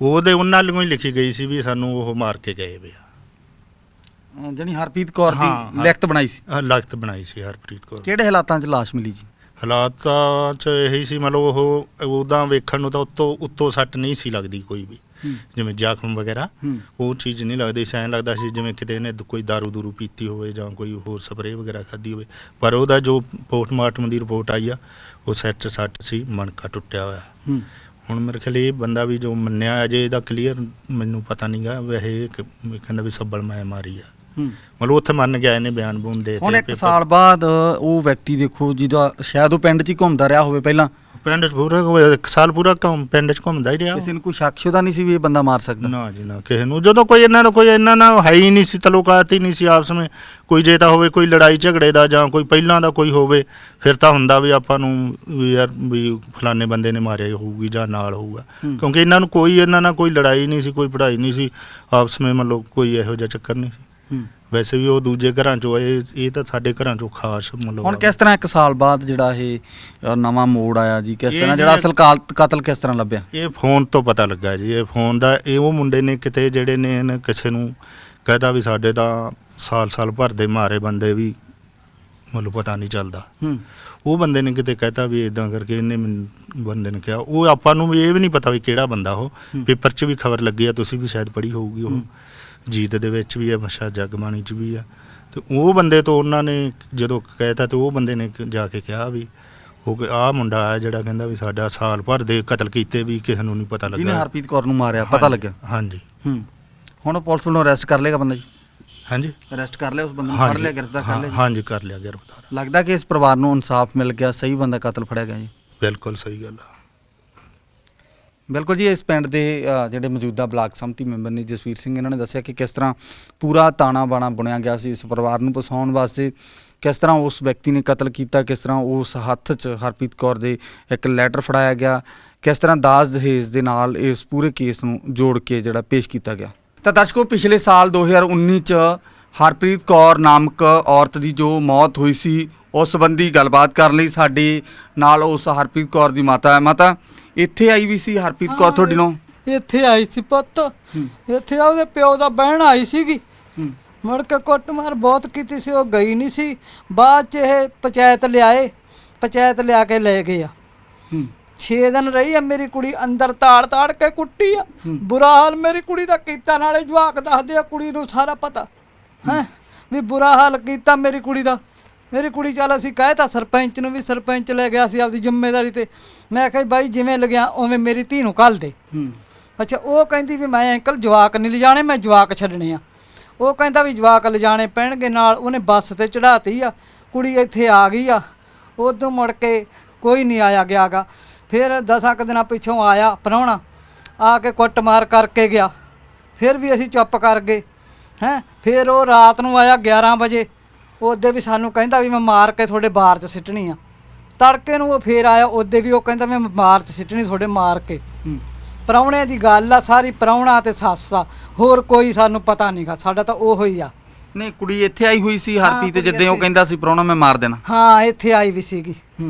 ਉਹਦੇ ਉਹਨਾਂ ਵੱਲੋਂ ਹੀ ਲਿਖੀ ਗਈ ਸੀ ਵੀ ਸਾਨੂੰ ਉਹ ਮਾਰ ਕੇ ਗਏ ਵੇ ਆ। ਜਾਣੀ ਹਰਪ੍ਰੀਤ ਕੌਰ ਦੀ ਲਿਖਤ ਬਣਾਈ ਸੀ? ਲਿਖਤ ਬਣਾਈ ਸੀ ਹਰਪ੍ਰੀਤ ਕੌਰ। ਕਿਹੜੇ ਹਾਲਾਤਾਂ 'ਚ ਲਾਸ਼ ਮਿਲੀ ਜੀ? ਹਾਲਾਤਾਂ 'ਚ ਇਹੀ ਸੀ ਮਤਲਬ ਉਹ ਉੱਦਾਂ ਵੇਖਣ ਨੂੰ ਤਾਂ ਉੱਤੋਂ ਸੱਟ ਨਹੀਂ ਸੀ ਲੱਗਦੀ ਕੋਈ ਵੀ, ਜਿਵੇਂ ਜ਼ਖਮ ਵਗੈਰਾ ਉਹ ਚੀਜ਼ ਨਹੀਂ ਲੱਗਦੀ ਸੀ। ਐਂ ਲੱਗਦਾ ਸੀ ਜਿਵੇਂ ਕਿਤੇ ਇਹਨੇ ਕੋਈ ਦਾਰੂ ਦੂਰੂ ਪੀਤੀ ਹੋਵੇ ਜਾਂ ਕੋਈ ਹੋਰ ਸਪਰੇਅ ਵਗੈਰਾ ਖਾਧੀ ਹੋਵੇ। ਪਰ ਉਹਦਾ ਜੋ ਪੋਸਟਮਾਰਟਮ ਦੀ ਰਿਪੋਰਟ ਆਈ ਆ ਉਹ ਸੱਟ ਸੀ, ਮਣਕਾ ਟੁੱਟਿਆ ਹੋਇਆ। ਹੁਣ ਮੇਰੇ ਖਿਆਲ ਇਹ ਬੰਦਾ ਵੀ ਜੋ ਮੰਨਿਆ ਅਜੇ ਇਹਦਾ ਕਲੀਅਰ ਮੈਨੂੰ ਪਤਾ ਨਹੀਂ ਗਾ, ਵੈਸੇ ਕਹਿੰਦਾ ਵੀ ਸੱਬਲ ਮੈਂ ਮਾਰੀ ਆ। ਮਤਲਬ ਉੱਥੇ ਮੰਨ ਗਿਆ, ਇਹਨੇ ਬਿਆਨ ਬੂਨ ਦੇ ਹੁਣ 1 ਸਾਲ ਬਾਅਦ ਉਹ ਵਿਅਕਤੀ ਦੇਖੋ ਜਿਹਦਾ ਸ਼ਾਇਦ ਉਹ ਪਿੰਡ 'ਚ ਹੀ ਘੁੰਮਦਾ ਰਿਹਾ ਹੋਵੇ, ਪਹਿਲਾਂ ਪਿੰਡ 'ਚ ਪੂਰਾ 1 ਸਾਲ ਪੂਰਾ ਪਿੰਡ 'ਚ ਘੁੰਮਦਾ ਹੀ ਰਿਹਾ। ਕਿਸੇ ਨੂੰ ਕੋਈ ਸ਼ੱਕ ਸ਼ੁਦਾ ਨਹੀਂ ਸੀ ਵੀ ਇਹ ਬੰਦਾ ਮਾਰ ਸਕਦਾ? ਨਾ ਜੀ ਨਾ, ਕਿਸੇ ਨੂੰ ਜਦੋਂ ਕੋਈ ਇਹਨਾਂ ਨਾਲ ਹੈ ਹੀ ਨਹੀਂ ਸੀ, ਤਲੁਕਾਤ ਹੀ ਨਹੀਂ ਸੀ ਆਪਸ ਵਿੱਚ। ਕੋਈ ਜੇ ਤਾਂ ਹੋਵੇ ਕੋਈ ਲੜਾਈ ਝਗੜੇ ਦਾ ਜਾਂ ਕੋਈ ਪਹਿਲਾਂ ਦਾ ਕੋਈ ਹੋਵੇ ਫਿਰ ਤਾਂ ਹੁੰਦਾ ਵੀ ਆਪਾਂ ਨੂੰ ਵੀ ਯਾਰ ਵੀ ਫਲਾਣੇ ਬੰਦੇ ਨੇ ਮਾਰਿਆ ਹੋਊਗੀ ਜਾਂ ਨਾਲ ਹੋਊਗਾ, ਕਿਉਂਕਿ ਇਹਨਾਂ ਨੂੰ ਕੋਈ ਇਹਨਾਂ ਨਾਲ ਕੋਈ ਲੜਾਈ ਨਹੀਂ ਸੀ, ਕੋਈ ਪੜ੍ਹਾਈ ਨਹੀਂ ਸੀ ਆਪਸ ਵਿੱਚ, ਮਤਲਬ ਕੋਈ ਇਹੋ ਜਿਹਾ ਚੱਕਰ ਨਹੀਂ ਸੀ। ਵੈਸੇ ਵੀ ਉਹ ਦੂਜੇ ਘਰਾਂ 'ਚੋਂ ਇਹ ਤਾਂ ਸਾਡੇ ਘਰਾਂ 'ਚੋਂ ਖਾਸ ਮਤਲਬ। ਹੁਣ ਕਿਸ ਤਰ੍ਹਾਂ 1 ਸਾਲ ਬਾਅਦ ਜਿਹੜਾ ਇਹ ਨਵਾਂ ਮੋੜ ਆਇਆ ਜੀ, ਕਿਸ ਤਰ੍ਹਾਂ ਜਿਹੜਾ ਅਸਲ ਕਤਲ ਕਿਸ ਤਰ੍ਹਾਂ ਲੱਭਿਆ? ਇਹ ਫੋਨ ਤੋਂ ਪਤਾ ਲੱਗਾ ਜੀ। ਇਹ ਫੋਨ ਦਾ ਉਹ ਮੁੰਡੇ ਨੇ ਕਿਤੇ ਜਿਹੜੇ ਨੇ ਕਿਸੇ ਨੂੰ ਕਹਿਦਾ ਵੀ ਸਾਡੇ ਤਾਂ ਸਾਲ ਭਰ ਦੇ ਮਾਰੇ ਬੰਦੇ ਵੀ ਮਤਲਬ ਪਤਾ ਨਹੀਂ ਚੱਲਦਾ। ਉਹ ਬੰਦੇ ਨੇ ਕਿਤੇ ਕਹਿਤਾ ਵੀ ਇਦਾਂ ਕਰਕੇ ਇਹਨੇ ਬੰਦੇ ਨੇ ਕਿਹਾ। ਉਹ ਆਪਾਂ ਨੂੰ ਵੀ ਇਹ ਵੀ ਨਹੀਂ ਪਤਾ ਵੀ ਕਿਹੜਾ ਬੰਦਾ। ਉਹ ਪੇਪਰ 'ਚ ਵੀ ਖਬਰ ਲੱਗੀ ਆ, ਤੁਸੀਂ ਵੀ ਸ਼ਾਇਦ ਪੜ੍ਹੀ ਹੋਊਗੀ, ਉਹ ਜੀਤ ਦੇ ਵਿੱਚ ਵੀ ਆ, ਸ਼ਾਇਦ ਜਗਬਾਣੀ 'ਚ ਵੀ ਆ। ਤੇ ਉਹ ਬੰਦੇ ਤੋਂ ਉਹਨਾਂ ਨੇ ਜਦੋਂ ਕਹਿਤਾ ਤੇ ਉਹ ਬੰਦੇ ਨੇ ਜਾ ਕੇ ਕਿਹਾ ਵੀ ਉਹ ਆਹ ਮੁੰਡਾ ਆ ਜਿਹੜਾ ਕਹਿੰਦਾ ਵੀ ਸਾਡਾ ਸਾਲ ਭਰ ਦੇ ਕਤਲ ਕੀਤੇ ਵੀ ਕਿਸੇ ਨੂੰ ਨਹੀਂ ਪਤਾ ਲੱਗਾ। ਜਿਹਨੇ ਹਰਪ੍ਰੀਤ ਕੌਰ ਨੂੰ ਮਾਰਿਆ ਪਤਾ ਲੱਗਿਆ? ਹਾਂਜੀ। ਹੁਣ ਪੁਲਿਸ ਨੂੰ ਅਰੈਸਟ ਕਰ ਲੇਗਾ ਬੰਦਾ ਜੀ? ਹਾਂਜੀ, ਅਰੈਸਟ ਕਰ ਲਿਆ ਉਸ ਬੰਦੇ ਨੂੰ, ਫੜ ਲਿਆ, ਗ੍ਰਿਫਤਾਰ ਕਰ ਲਿਆ? ਹਾਂਜੀ ਕਰ ਲਿਆ ਗ੍ਰਿਫਤਾਰ। ਲੱਗਦਾ ਕਿ ਇਸ ਪਰਿਵਾਰ ਨੂੰ ਇਨਸਾਫ ਮਿਲ ਗਿਆ, ਸਹੀ ਬੰਦਾ ਕਤਲ ਫੜਿਆ ਗਿਆ ਜੀ? ਬਿਲਕੁਲ ਸਹੀ ਗੱਲ ਆ। ਬਿਲਕੁਲ ਜੀ। ਇਸ ਪਿੰਡ ਦੇ ਜਿਹੜੇ ਮੌਜੂਦਾ ਬਲਾਕ ਸੰਮਤੀ ਮੈਂਬਰ ਨੇ ਜਸਵੀਰ ਸਿੰਘ, ਇਹਨਾਂ ਨੇ ਦੱਸਿਆ ਕਿ ਕਿਸ ਤਰ੍ਹਾਂ ਪੂਰਾ ਤਾਣਾ ਬਾਣਾ ਬੁਣਿਆ ਗਿਆ ਸੀ ਇਸ ਪਰਿਵਾਰ ਨੂੰ ਫਸਾਉਣ ਵਾਸਤੇ, ਕਿਸ ਤਰ੍ਹਾਂ ਉਸ ਵਿਅਕਤੀ ਨੇ ਕਤਲ ਕੀਤਾ, ਕਿਸ ਤਰ੍ਹਾਂ ਉਸ ਹੱਥ 'ਚ ਹਰਪ੍ਰੀਤ ਕੌਰ ਦੇ ਇੱਕ ਲੈਟਰ ਫੜਾਇਆ ਗਿਆ, ਕਿਸ ਤਰ੍ਹਾਂ ਦਾਜ ਦਹੇਜ ਦੇ ਨਾਲ ਇਸ ਪੂਰੇ ਕੇਸ ਨੂੰ ਜੋੜ ਕੇ ਜਿਹੜਾ ਪੇਸ਼ ਕੀਤਾ ਗਿਆ। ਤਾਂ ਦਰਸ਼ਕੋ, ਪਿਛਲੇ ਸਾਲ 2019 'ਚ ਹਰਪ੍ਰੀਤ ਕੌਰ ਨਾਮਕ ਔਰਤ ਦੀ ਜੋ ਮੌਤ ਹੋਈ ਸੀ ਉਸ ਸੰਬੰਧੀ ਗੱਲਬਾਤ ਕਰਨ ਲਈ ਸਾਡੇ ਨਾਲ ਉਸ ਹਰਪ੍ਰੀਤ ਕੌਰ ਦੀ ਮਾਤਾ ਹੈ। ਮਾਤਾ, ਇੱਥੇ ਆਈ ਵੀ ਸੀ ਹਰਪ੍ਰੀਤ ਕੌਰ ਤੁਹਾਡੀ ਨੂੰ? ਇੱਥੇ ਆਈ ਸੀ ਪੁੱਤ, ਇੱਥੇ ਉਹਦੇ ਪਿਓ ਦਾ ਬਹਿਣ ਆਈ ਸੀਗੀ। ਮੁੜ ਕੇ ਕੁੱਟਮਾਰ ਬਹੁਤ ਕੀਤੀ ਸੀ, ਉਹ ਗਈ ਨਹੀਂ ਸੀ। ਬਾਅਦ 'ਚ ਇਹ ਪੰਚਾਇਤ ਲਿਆ ਕੇ ਲੈ ਗਏ ਆ। 6 ਦਿਨ ਰਹੀ ਆ ਮੇਰੀ ਕੁੜੀ ਅੰਦਰ, ਤਾੜ ਕੇ ਕੁੱਟੀ ਆ। ਬੁਰਾ ਹਾਲ ਮੇਰੀ ਕੁੜੀ ਦਾ ਕੀਤਾ, ਨਾਲੇ ਜਵਾਕ ਦੱਸਦੇ ਆ ਕੁੜੀ ਨੂੰ ਸਾਰਾ ਪਤਾ ਹੈ ਵੀ ਬੁਰਾ ਹਾਲ ਕੀਤਾ ਮੇਰੀ ਕੁੜੀ ਦਾ। ਮੇਰੀ ਕੁੜੀ ਚੱਲ ਅਸੀਂ ਕਹਿਤਾ ਸਰਪੰਚ ਨੂੰ ਵੀ, ਸਰਪੰਚ ਲੈ ਗਿਆ ਸੀ ਆਪਦੀ ਜ਼ਿੰਮੇਵਾਰੀ ਤੇ। ਮੈਂ ਕਿਹਾ ਬਾਈ ਜਿਵੇਂ ਲੱਗਿਆ ਉਵੇਂ ਮੇਰੀ ਧੀ ਨੂੰ ਘੱਲ ਦੇ। ਅੱਛਾ, ਉਹ ਕਹਿੰਦੀ ਵੀ ਮੈਂ ਅੰਕਲ ਜਵਾਕ ਨਹੀਂ ਲਿਜਾਣੇ, ਮੈਂ ਜਵਾਕ ਛੱਡਣੇ ਆ। ਉਹ ਕਹਿੰਦਾ ਵੀ ਜਵਾਕ ਲਿਜਾਣੇ ਪੈਣਗੇ ਨਾਲ। ਉਹਨੇ ਬੱਸ ਤੇ ਚੜਾਤੀ ਆ, ਕੁੜੀ ਇੱਥੇ ਆ ਗਈ ਆ। ਉਦੋਂ ਮੁੜ ਕੇ ਕੋਈ ਨਹੀਂ ਆਇਆ ਗਿਆ ਗਾ। ਫਿਰ 10 ਕੁ ਦਿਨਾਂ ਪਿੱਛੋਂ ਆਇਆ ਪ੍ਰਾਹੁਣਾ, ਆ ਕੇ ਕੁੱਟਮਾਰ ਕਰਕੇ ਗਿਆ। ਫਿਰ ਵੀ ਅਸੀਂ ਚੁੱਪ ਕਰ ਗਏ ਹੈਂ। ਫਿਰ ਉਹ ਰਾਤ ਨੂੰ ਆਇਆ 11 ਵਜੇ। ਉਹਦੇ ਵੀ ਸਾਨੂੰ ਕਹਿੰਦਾ ਵੀ ਮੈਂ ਮਾਰ ਕੇ ਤੁਹਾਡੇ ਬਾਰ 'ਚ ਸਿੱਟਣੀ ਆ। ਤੜਕੇ ਨੂੰ ਉਹ ਫੇਰ ਆਇਆ, ਉਹਦੇ ਵੀ ਉਹ ਕਹਿੰਦਾ ਮੈਂ ਬਾਰ 'ਚ ਸਿੱਟਣੀ ਤੁਹਾਡੇ ਮਾਰ ਕੇ। ਪ੍ਰਾਹੁਣੇ ਦੀ ਗੱਲ ਆ ਸਾਰੀ, ਪ੍ਰਾਹੁਣਾ ਤੇ ਸੱਸ ਆ, ਹੋਰ ਕੋਈ ਸਾਨੂੰ ਪਤਾ ਨਹੀਂ ਗਾ। ਸਾਡਾ ਤਾਂ ਉਹੋ ਹੀ ਆ। ਨਹੀਂ, ਕੁੜੀ ਇੱਥੇ ਆਈ ਹੋਈ ਸੀ ਹਰਪ੍ਰੀਤ, ਜਿੱਦਾਂ ਉਹ ਕਹਿੰਦਾ ਸੀ ਪ੍ਰਾਹੁਣਾ ਮੈਂ ਮਾਰ ਦੇਣਾ? ਹਾਂ, ਇੱਥੇ ਆਈ ਵੀ ਸੀਗੀ।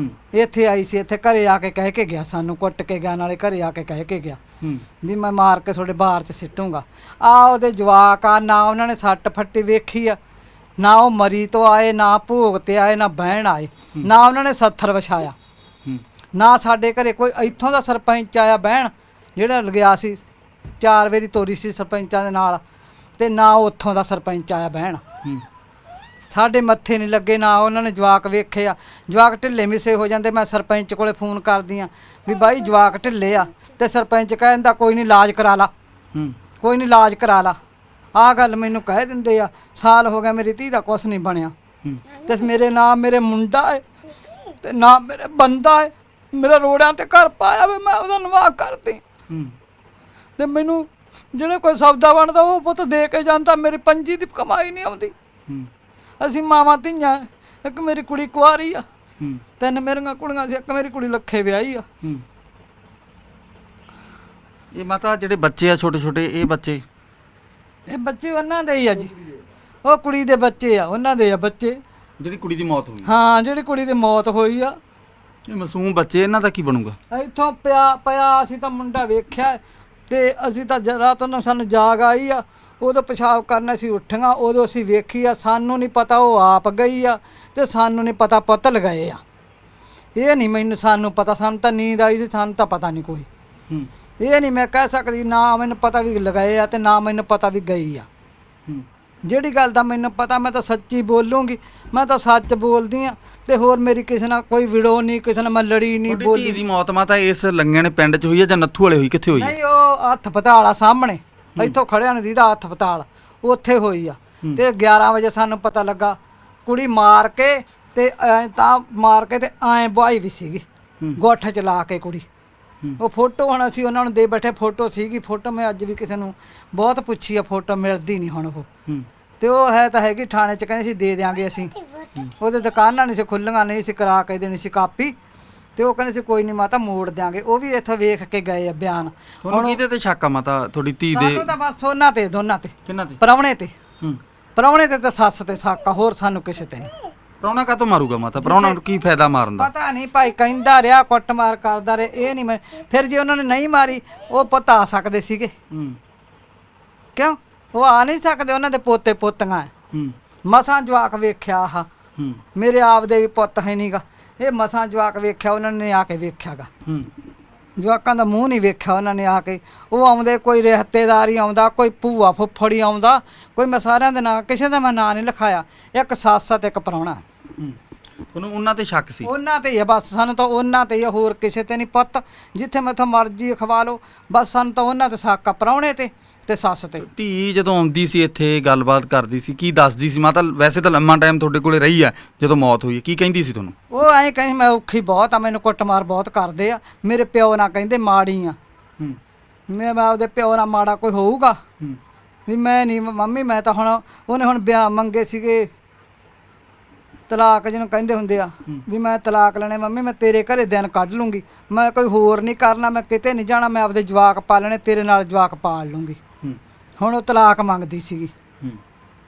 ਇੱਥੇ ਆਈ ਸੀ, ਇੱਥੇ ਘਰੇ ਆ ਕੇ ਕਹਿ ਕੇ ਗਿਆ, ਸਾਨੂੰ ਕੁੱਟ ਕੇ ਗਿਆ, ਨਾਲੇ ਘਰੇ ਆ ਕੇ ਕਹਿ ਕੇ ਗਿਆ ਵੀ ਮੈਂ ਮਾਰ ਕੇ ਤੁਹਾਡੇ ਬਾਹਰ 'ਚ ਸਿੱਟੂੰਗਾ। ਆ ਉਹਦੇ ਜਵਾਕ ਆ, ਨਾ ਉਹਨਾਂ ਨੇ ਸੱਟ ਫੱਟੀ ਵੇਖੀ ਆ, ਨਾ ਉਹ ਮਰੀ ਤੋਂ ਆਏ, ਨਾ ਭੋਗ ਤੇ ਆਏ, ਨਾ ਬਹਿਣ ਆਏ, ਨਾ ਉਹਨਾਂ ਨੇ ਸੱਥਰ ਵਿਛਾਇਆ, ਨਾ ਸਾਡੇ ਘਰੇ ਕੋਈ ਇੱਥੋਂ ਦਾ ਸਰਪੰਚ ਆਇਆ ਬਹਿਣ ਜਿਹੜਾ ਲਗਿਆ ਸੀ। 4 ਵਾਰੀ ਤੋਰੀ ਸੀ ਸਰਪੰਚਾਂ ਦੇ ਨਾਲ, ਤੇ ਨਾ ਉੱਥੋਂ ਦਾ ਸਰਪੰਚ ਆਇਆ ਬਹਿਣ। ਸਾਡੇ ਮੱਥੇ ਨਹੀਂ ਲੱਗੇ, ਨਾ ਉਹਨਾਂ ਨੇ ਜਵਾਕ ਵੇਖੇ ਆ। ਜਵਾਕ ਢਿੱਲੇ ਮਿਸੇ ਹੋ ਜਾਂਦੇ। ਮੈਂ ਸਰਪੰਚ ਕੋਲੇ ਫੋਨ ਕਰਦੀ ਆ ਵੀ ਬਾਈ ਜਵਾਕ ਢਿੱਲੇ ਆ, ਤੇ ਸਰਪੰਚ ਕਹਿੰਦਾ ਕੋਈ ਨਹੀਂ ਇਲਾਜ ਕਰਾ ਲਾ, ਕੋਈ ਨਹੀਂ ਇਲਾਜ ਕਰਾ ਲਾ। ਆਹ ਗੱਲ ਮੈਨੂੰ ਕਹਿ ਦਿੰਦੇ ਆ। ਸਾਲ ਹੋ ਗਿਆ ਮੇਰੀ ਧੀ ਦਾ ਕੁਛ ਨਹੀਂ ਬਣਿਆ। ਤੇ ਮੇਰੇ ਨਾ ਮੇਰੇ ਮੁੰਡਾ ਹੈ ਤੇ ਨਾ ਮੇਰੇ ਬੰਦਾ ਹੈ। ਮੇਰਾ ਰੋੜਿਆਂ ਤੇ ਘਰ ਪਾਇਆ ਵੇ, ਮੈਂ ਉਹਦਾ ਨਿਵਾਹ ਕਰਦੀ। ਤੇ ਮੈਨੂੰ ਜਿਹੜੇ ਕੋਈ ਸੌਦਾ ਬਣਦਾ ਉਹ ਪੁੱਤ ਦੇ ਕੇ ਜਾਂਦਾ। ਮੇਰੀ ਪੰਜੀ ਦੀ ਕਮਾਈ ਨਹੀਂ ਆਉਂਦੀ। ਅਸੀਂ ਮਾਵਾਂ ਧੀਆਂ, ਇੱਕ ਮੇਰੀ ਕੁੜੀ ਕੁਆਰੀ ਆ, 3 ਮੇਰੀਆਂ ਕੁੜੀਆਂ ਸੀ, ਇੱਕ ਮੇਰੀ ਕੁੜੀ ਲੱਖੇ ਵਿਆਹੀ ਆ। ਇਹ ਮਾਤਾ ਜਿਹੜੇ ਬੱਚੇ ਆ ਛੋਟੇ ਛੋਟੇ, ਇਹ ਬੱਚੇ ਉਹਨਾਂ ਦੇ ਹੀ ਆ ਜੀ। ਉਹ ਕੁੜੀ ਦੇ ਬੱਚੇ ਆ, ਉਹਨਾਂ ਦੇ ਆ ਬੱਚੇ। ਜਿਹੜੀ ਕੁੜੀ ਦੀ ਮੌਤ ਹੋਈ? ਹਾਂ, ਜਿਹੜੀ ਕੁੜੀ ਦੀ ਮੌਤ ਹੋਈ ਆ। ਇਹ ਮਾਸੂਮ ਬੱਚੇ, ਇਹਨਾਂ ਦਾ ਕੀ ਬਣੂਗਾ? ਇੱਥੋਂ ਪਿਆ ਅਸੀਂ ਤਾਂ ਮੁੰਡਾ ਵੇਖਿਆ, ਤੇ ਅਸੀਂ ਤਾਂ ਰਾਤ ਨੂੰ ਸਾਨੂੰ ਜਾਗ ਆਈ ਆ। ਉਦੋਂ ਪਿਸ਼ਾਬ ਕਰਨਾ ਸੀ, ਉੱਠੀਆਂ ਉਦੋਂ ਅਸੀਂ ਵੇਖੀ ਆ। ਸਾਨੂੰ ਨਹੀਂ ਪਤਾ ਉਹ ਆਪ ਗਈ ਆ, ਤੇ ਸਾਨੂੰ ਨਹੀਂ ਪਤਾ ਪੁੱਤ ਲਗਾਏ ਆ। ਇਹ ਨਹੀਂ ਮੈਨੂੰ ਸਾਨੂੰ ਪਤਾ, ਸਾਨੂੰ ਤਾਂ ਨੀਂਦ ਆਈ ਸੀ, ਸਾਨੂੰ ਤਾਂ ਪਤਾ ਨਹੀਂ ਕੋਈ। ਇਹ ਨਹੀਂ ਮੈਂ ਕਹਿ ਸਕਦੀ ਨਾ ਮੈਨੂੰ ਪਤਾ ਵੀ ਲਗਾਏ ਆ ਤੇ ਨਾ ਮੈਨੂੰ ਪਤਾ ਵੀ ਗਈ ਆ। ਜਿਹੜੀ ਗੱਲ ਦਾ ਮੈਨੂੰ ਪਤਾ ਮੈਂ ਤਾਂ ਸੱਚੀ ਬੋਲੂੰਗੀ, ਮੈਂ ਤਾਂ ਸੱਚ ਬੋਲਦੀ ਆ ਤੇ ਹੋਰ ਮੇਰੀ ਕਿਸੇ ਨਾਲ ਕੋਈ ਵਿੜੋ ਨਹੀਂ, ਕਿਸੇ ਨਾਲ ਮੈਂ ਲੜੀ ਨਹੀਂ ਤੁਹਾਡੀ ਬੋਲੀ। ਧੀ ਦੀ ਮੌਤ ਮਾਤਾ ਇਸ ਲੰਗਿਆਂ ਨੇ ਪਿੰਡ 'ਚ ਹੋਈ ਹੈ ਜਾਂ ਨੱਥੂ ਵਾਲੇ ਹੋਈ, ਕਿੱਥੇ ਹੋਈ ਹੈ? ਨਹੀਂ ਉਹ ਹੱਥ ਪਤਾਲਾ ਸਾਹਮਣੇ ਇੱਥੋਂ ਖੜਿਆ ਨੂੰ ਜਿਹਦਾ ਹੱਥ ਪਤਾਲ ਉੱਥੇ ਹੋਈ ਆ। ਤੇ 11 ਵਜੇ ਸਾਨੂੰ ਪਤਾ ਲੱਗਾ ਕੁੜੀ ਮਾਰ ਕੇ ਤੇ ਐਂ ਤਾਂ ਮਾਰ ਕੇ ਤੇ ਐਂ ਬਹਾਈ ਵੀ ਸੀਗੀ ਗੋਠ ਚ ਲਾ ਕੇ ਕੁੜੀ। ਉਹ ਫੋਟੋ ਹੁਣ ਅਸੀਂ ਉਹਨਾਂ ਨੂੰ ਦੇ ਬੈਠੇ, ਫੋਟੋ ਸੀਗੀ, ਫੋਟੋ ਮੈਂ ਅੱਜ ਵੀ ਕਿਸੇ ਨੂੰ ਬਹੁਤ ਪੁੱਛੀ ਆ, ਫੋਟੋ ਮਿਲਦੀ ਨਹੀਂ ਹੁਣ ਉਹ। ਤੇ ਉਹ ਹੈ ਤਾਂ ਹੈਗੀ ਥਾਣੇ ਚ, ਕਹਿੰਦੇ ਸੀ ਦੇ ਦਿਆਂਗੇ ਅਸੀਂ, ਉਹਦੇ ਦੁਕਾਨਾਂ ਨਹੀਂ ਸੀ ਖੁੱਲੀਆਂ, ਨਹੀਂ ਸੀ ਕਰਾ ਕੇ ਦੇਣੀ ਸੀ ਕਾਪੀ, ਤੇ ਉਹ ਕਹਿੰਦੇ ਸੀ ਕੋਈ ਨਹੀਂ ਮਾਤਾ ਮੋੜ ਦਿਆਂਗੇ। ਉਹ ਵੀ ਇੱਥੋਂ ਵੇਖ ਕੇ ਗਏ ਆ ਬਿਆਨ। ਤੁਹਾਨੂੰ ਕਿਹਦੇ ਤੇ ਸ਼ੱਕ ਆ ਮਾਤਾ ਤੁਹਾਡੀ ਧੀ ਦੇ? ਸਾਨੂੰ ਤਾਂ ਬਸ ਉਹਨਾਂ ਤੇ, ਦੋਨਾਂ ਤੇ, ਕਿਹਨਾਂ ਤੇ? ਪ੍ਰਾਹੁਣੇ ਤੇ, ਪ੍ਰਾਹੁਣੇ ਤੇ ਸੱਸ ਤੇ ਸ਼ੱਕ ਆ, ਹੋਰ ਸਾਨੂੰ ਕਿਸੇ ਤੇ ਨਹੀਂ। ਪ੍ਰਾਹੁਣਾ ਕਾਹਤੋਂ ਮਾਰੂਗਾ ਮਾਤਾ? ਪ੍ਰਾਹੁਣਾ ਨੂੰ ਕੀ ਫਾਇਦਾ ਮਾਰਨ ਦਾ? ਪਤਾ ਨਹੀਂ ਭਾਈ, ਕਹਿੰਦਾ ਰਿਹਾ ਕੁੱਟਮਾਰ ਕਰਦਾ ਰਿਹਾ, ਇਹ ਨਹੀਂ ਮੈਂ ਫਿਰ ਜੇ ਉਹਨਾਂ ਨੇ ਨਹੀਂ ਮਾਰੀ ਉਹ ਪਤਾ ਆ ਸਕਦੇ ਸੀਗੇ ਕਿਉਂ? ਉਹ ਆ ਨਹੀਂ ਸਕਦੇ, ਉਹਨਾਂ ਦੇ ਪੋਤੇ ਪੋਤੀਆਂ ਮਸਾਂ ਜਵਾਕ ਵੇਖਿਆ। ਆਹ ਮੇਰੇ ਆਪ ਦੇ ਵੀ ਪੁੱਤ ਹੈ ਨਹੀਂਗਾ, ਇਹ ਮਸਾਂ ਜਵਾਕ ਵੇਖਿਆ ਉਹਨਾਂ ਨੇ ਆ ਕੇ ਵੇਖਿਆਗਾ। ਜਵਾਕਾਂ ਦਾ ਮੂੰਹ ਨਹੀਂ ਵੇਖਿਆ ਉਹਨਾਂ ਨੇ ਆ ਕੇ। ਉਹ ਆਉਂਦੇ ਕੋਈ ਰਿਸ਼ਤੇਦਾਰ ਹੀ ਆਉਂਦਾ, ਕੋਈ ਭੂਆ ਫੁੱਫੜ ਹੀ ਆਉਂਦਾ, ਕੋਈ ਮੈਂ ਸਾਰਿਆਂ ਦੇ ਨਾਂ, ਕਿਸੇ ਦਾ ਮੈਂ ਨਾਂ ਨਹੀਂ ਲਿਖਾਇਆ, ਇੱਕ ਸੱਸ ਤੇ ਇੱਕ ਪ੍ਰਾਹੁਣਾ। ਤੁਹਾਨੂੰ ਉਹਨਾਂ ਤੇ ਸ਼ੱਕ ਸੀ? ਉਹਨਾਂ ਤੇ ਹੀ ਆ ਬਸ, ਸਾਨੂੰ ਤਾਂ ਉਹਨਾਂ ਤੇ ਹੀ ਆ, ਹੋਰ ਕਿਸੇ ਤੇ ਨਹੀਂ ਪੁੱਤ। ਜਿੱਥੇ ਮੈਥੋਂ ਮਰਜ਼ੀ ਖਵਾ ਲਓ, ਬਸ ਸਾਨੂੰ ਤਾਂ ਉਹਨਾਂ ਤੇ ਸ਼ੱਕ ਆ, ਪ੍ਰਾਹੁਣੇ ਤੇ ਸੱਸ ਤੇ। ਧੀ ਜਦੋਂ ਆਉਂਦੀ ਸੀ ਇੱਥੇ ਗੱਲਬਾਤ ਕਰਦੀ ਸੀ, ਕੀ ਦੱਸਦੀ ਸੀ ਮਾਤਾ? ਵੈਸੇ ਤਾਂ ਲੰਮਾ ਟਾਈਮ ਤੁਹਾਡੇ ਕੋਲੇ ਰਹੀ ਆ, ਜਦੋਂ ਮੌਤ ਹੋਈ ਕੀ ਕਹਿੰਦੀ ਸੀ ਤੁਹਾਨੂੰ? ਉਹ ਐਂ ਕਹਿੰਦੀ ਮੈਂ ਔਖੀ ਬਹੁਤ ਆ, ਮੈਨੂੰ ਕੁੱਟਮਾਰ ਬਹੁਤ ਕਰਦੇ ਆ, ਮੇਰੇ ਪਿਓ ਨਾਲ ਕਹਿੰਦੇ ਮਾੜੀ ਆ। ਮੈਂ ਆਪਦੇ ਪਿਓ ਨਾਲ ਮਾੜਾ ਕੋਈ ਹੋਊਗਾ ਵੀ ਮੈਂ ਨਹੀਂ ਮੰਮੀ, ਮੈਂ ਤਾਂ ਹੁਣ ਉਹਨੇ ਹੁਣ ਵਿਆਹ ਮੰਗੇ ਸੀਗੇ ਤਲਾਕ ਜਿਹਨੂੰ ਕਹਿੰਦੇ ਹੁੰਦੇ ਆ, ਵੀ ਮੈਂ ਤਲਾਕ ਲੈਣੇ ਮੰਮੀ, ਮੈਂ ਤੇਰੇ ਘਰੇ ਦਿਨ ਕੱਢ ਲੂੰਗੀ, ਮੈਂ ਕੋਈ ਹੋਰ ਨਹੀਂ ਕਰਨਾ, ਮੈਂ ਕਿਤੇ ਨਹੀਂ ਜਾਣਾ, ਮੈਂ ਆਪਦੇ ਜਵਾਕ ਪਾਲਣੇ, ਤੇਰੇ ਨਾਲ ਜਵਾਕ ਪਾਲ ਲੂੰਗੀ। ਹੁਣ ਉਹ ਤਲਾਕ ਮੰਗਦੀ ਸੀਗੀ।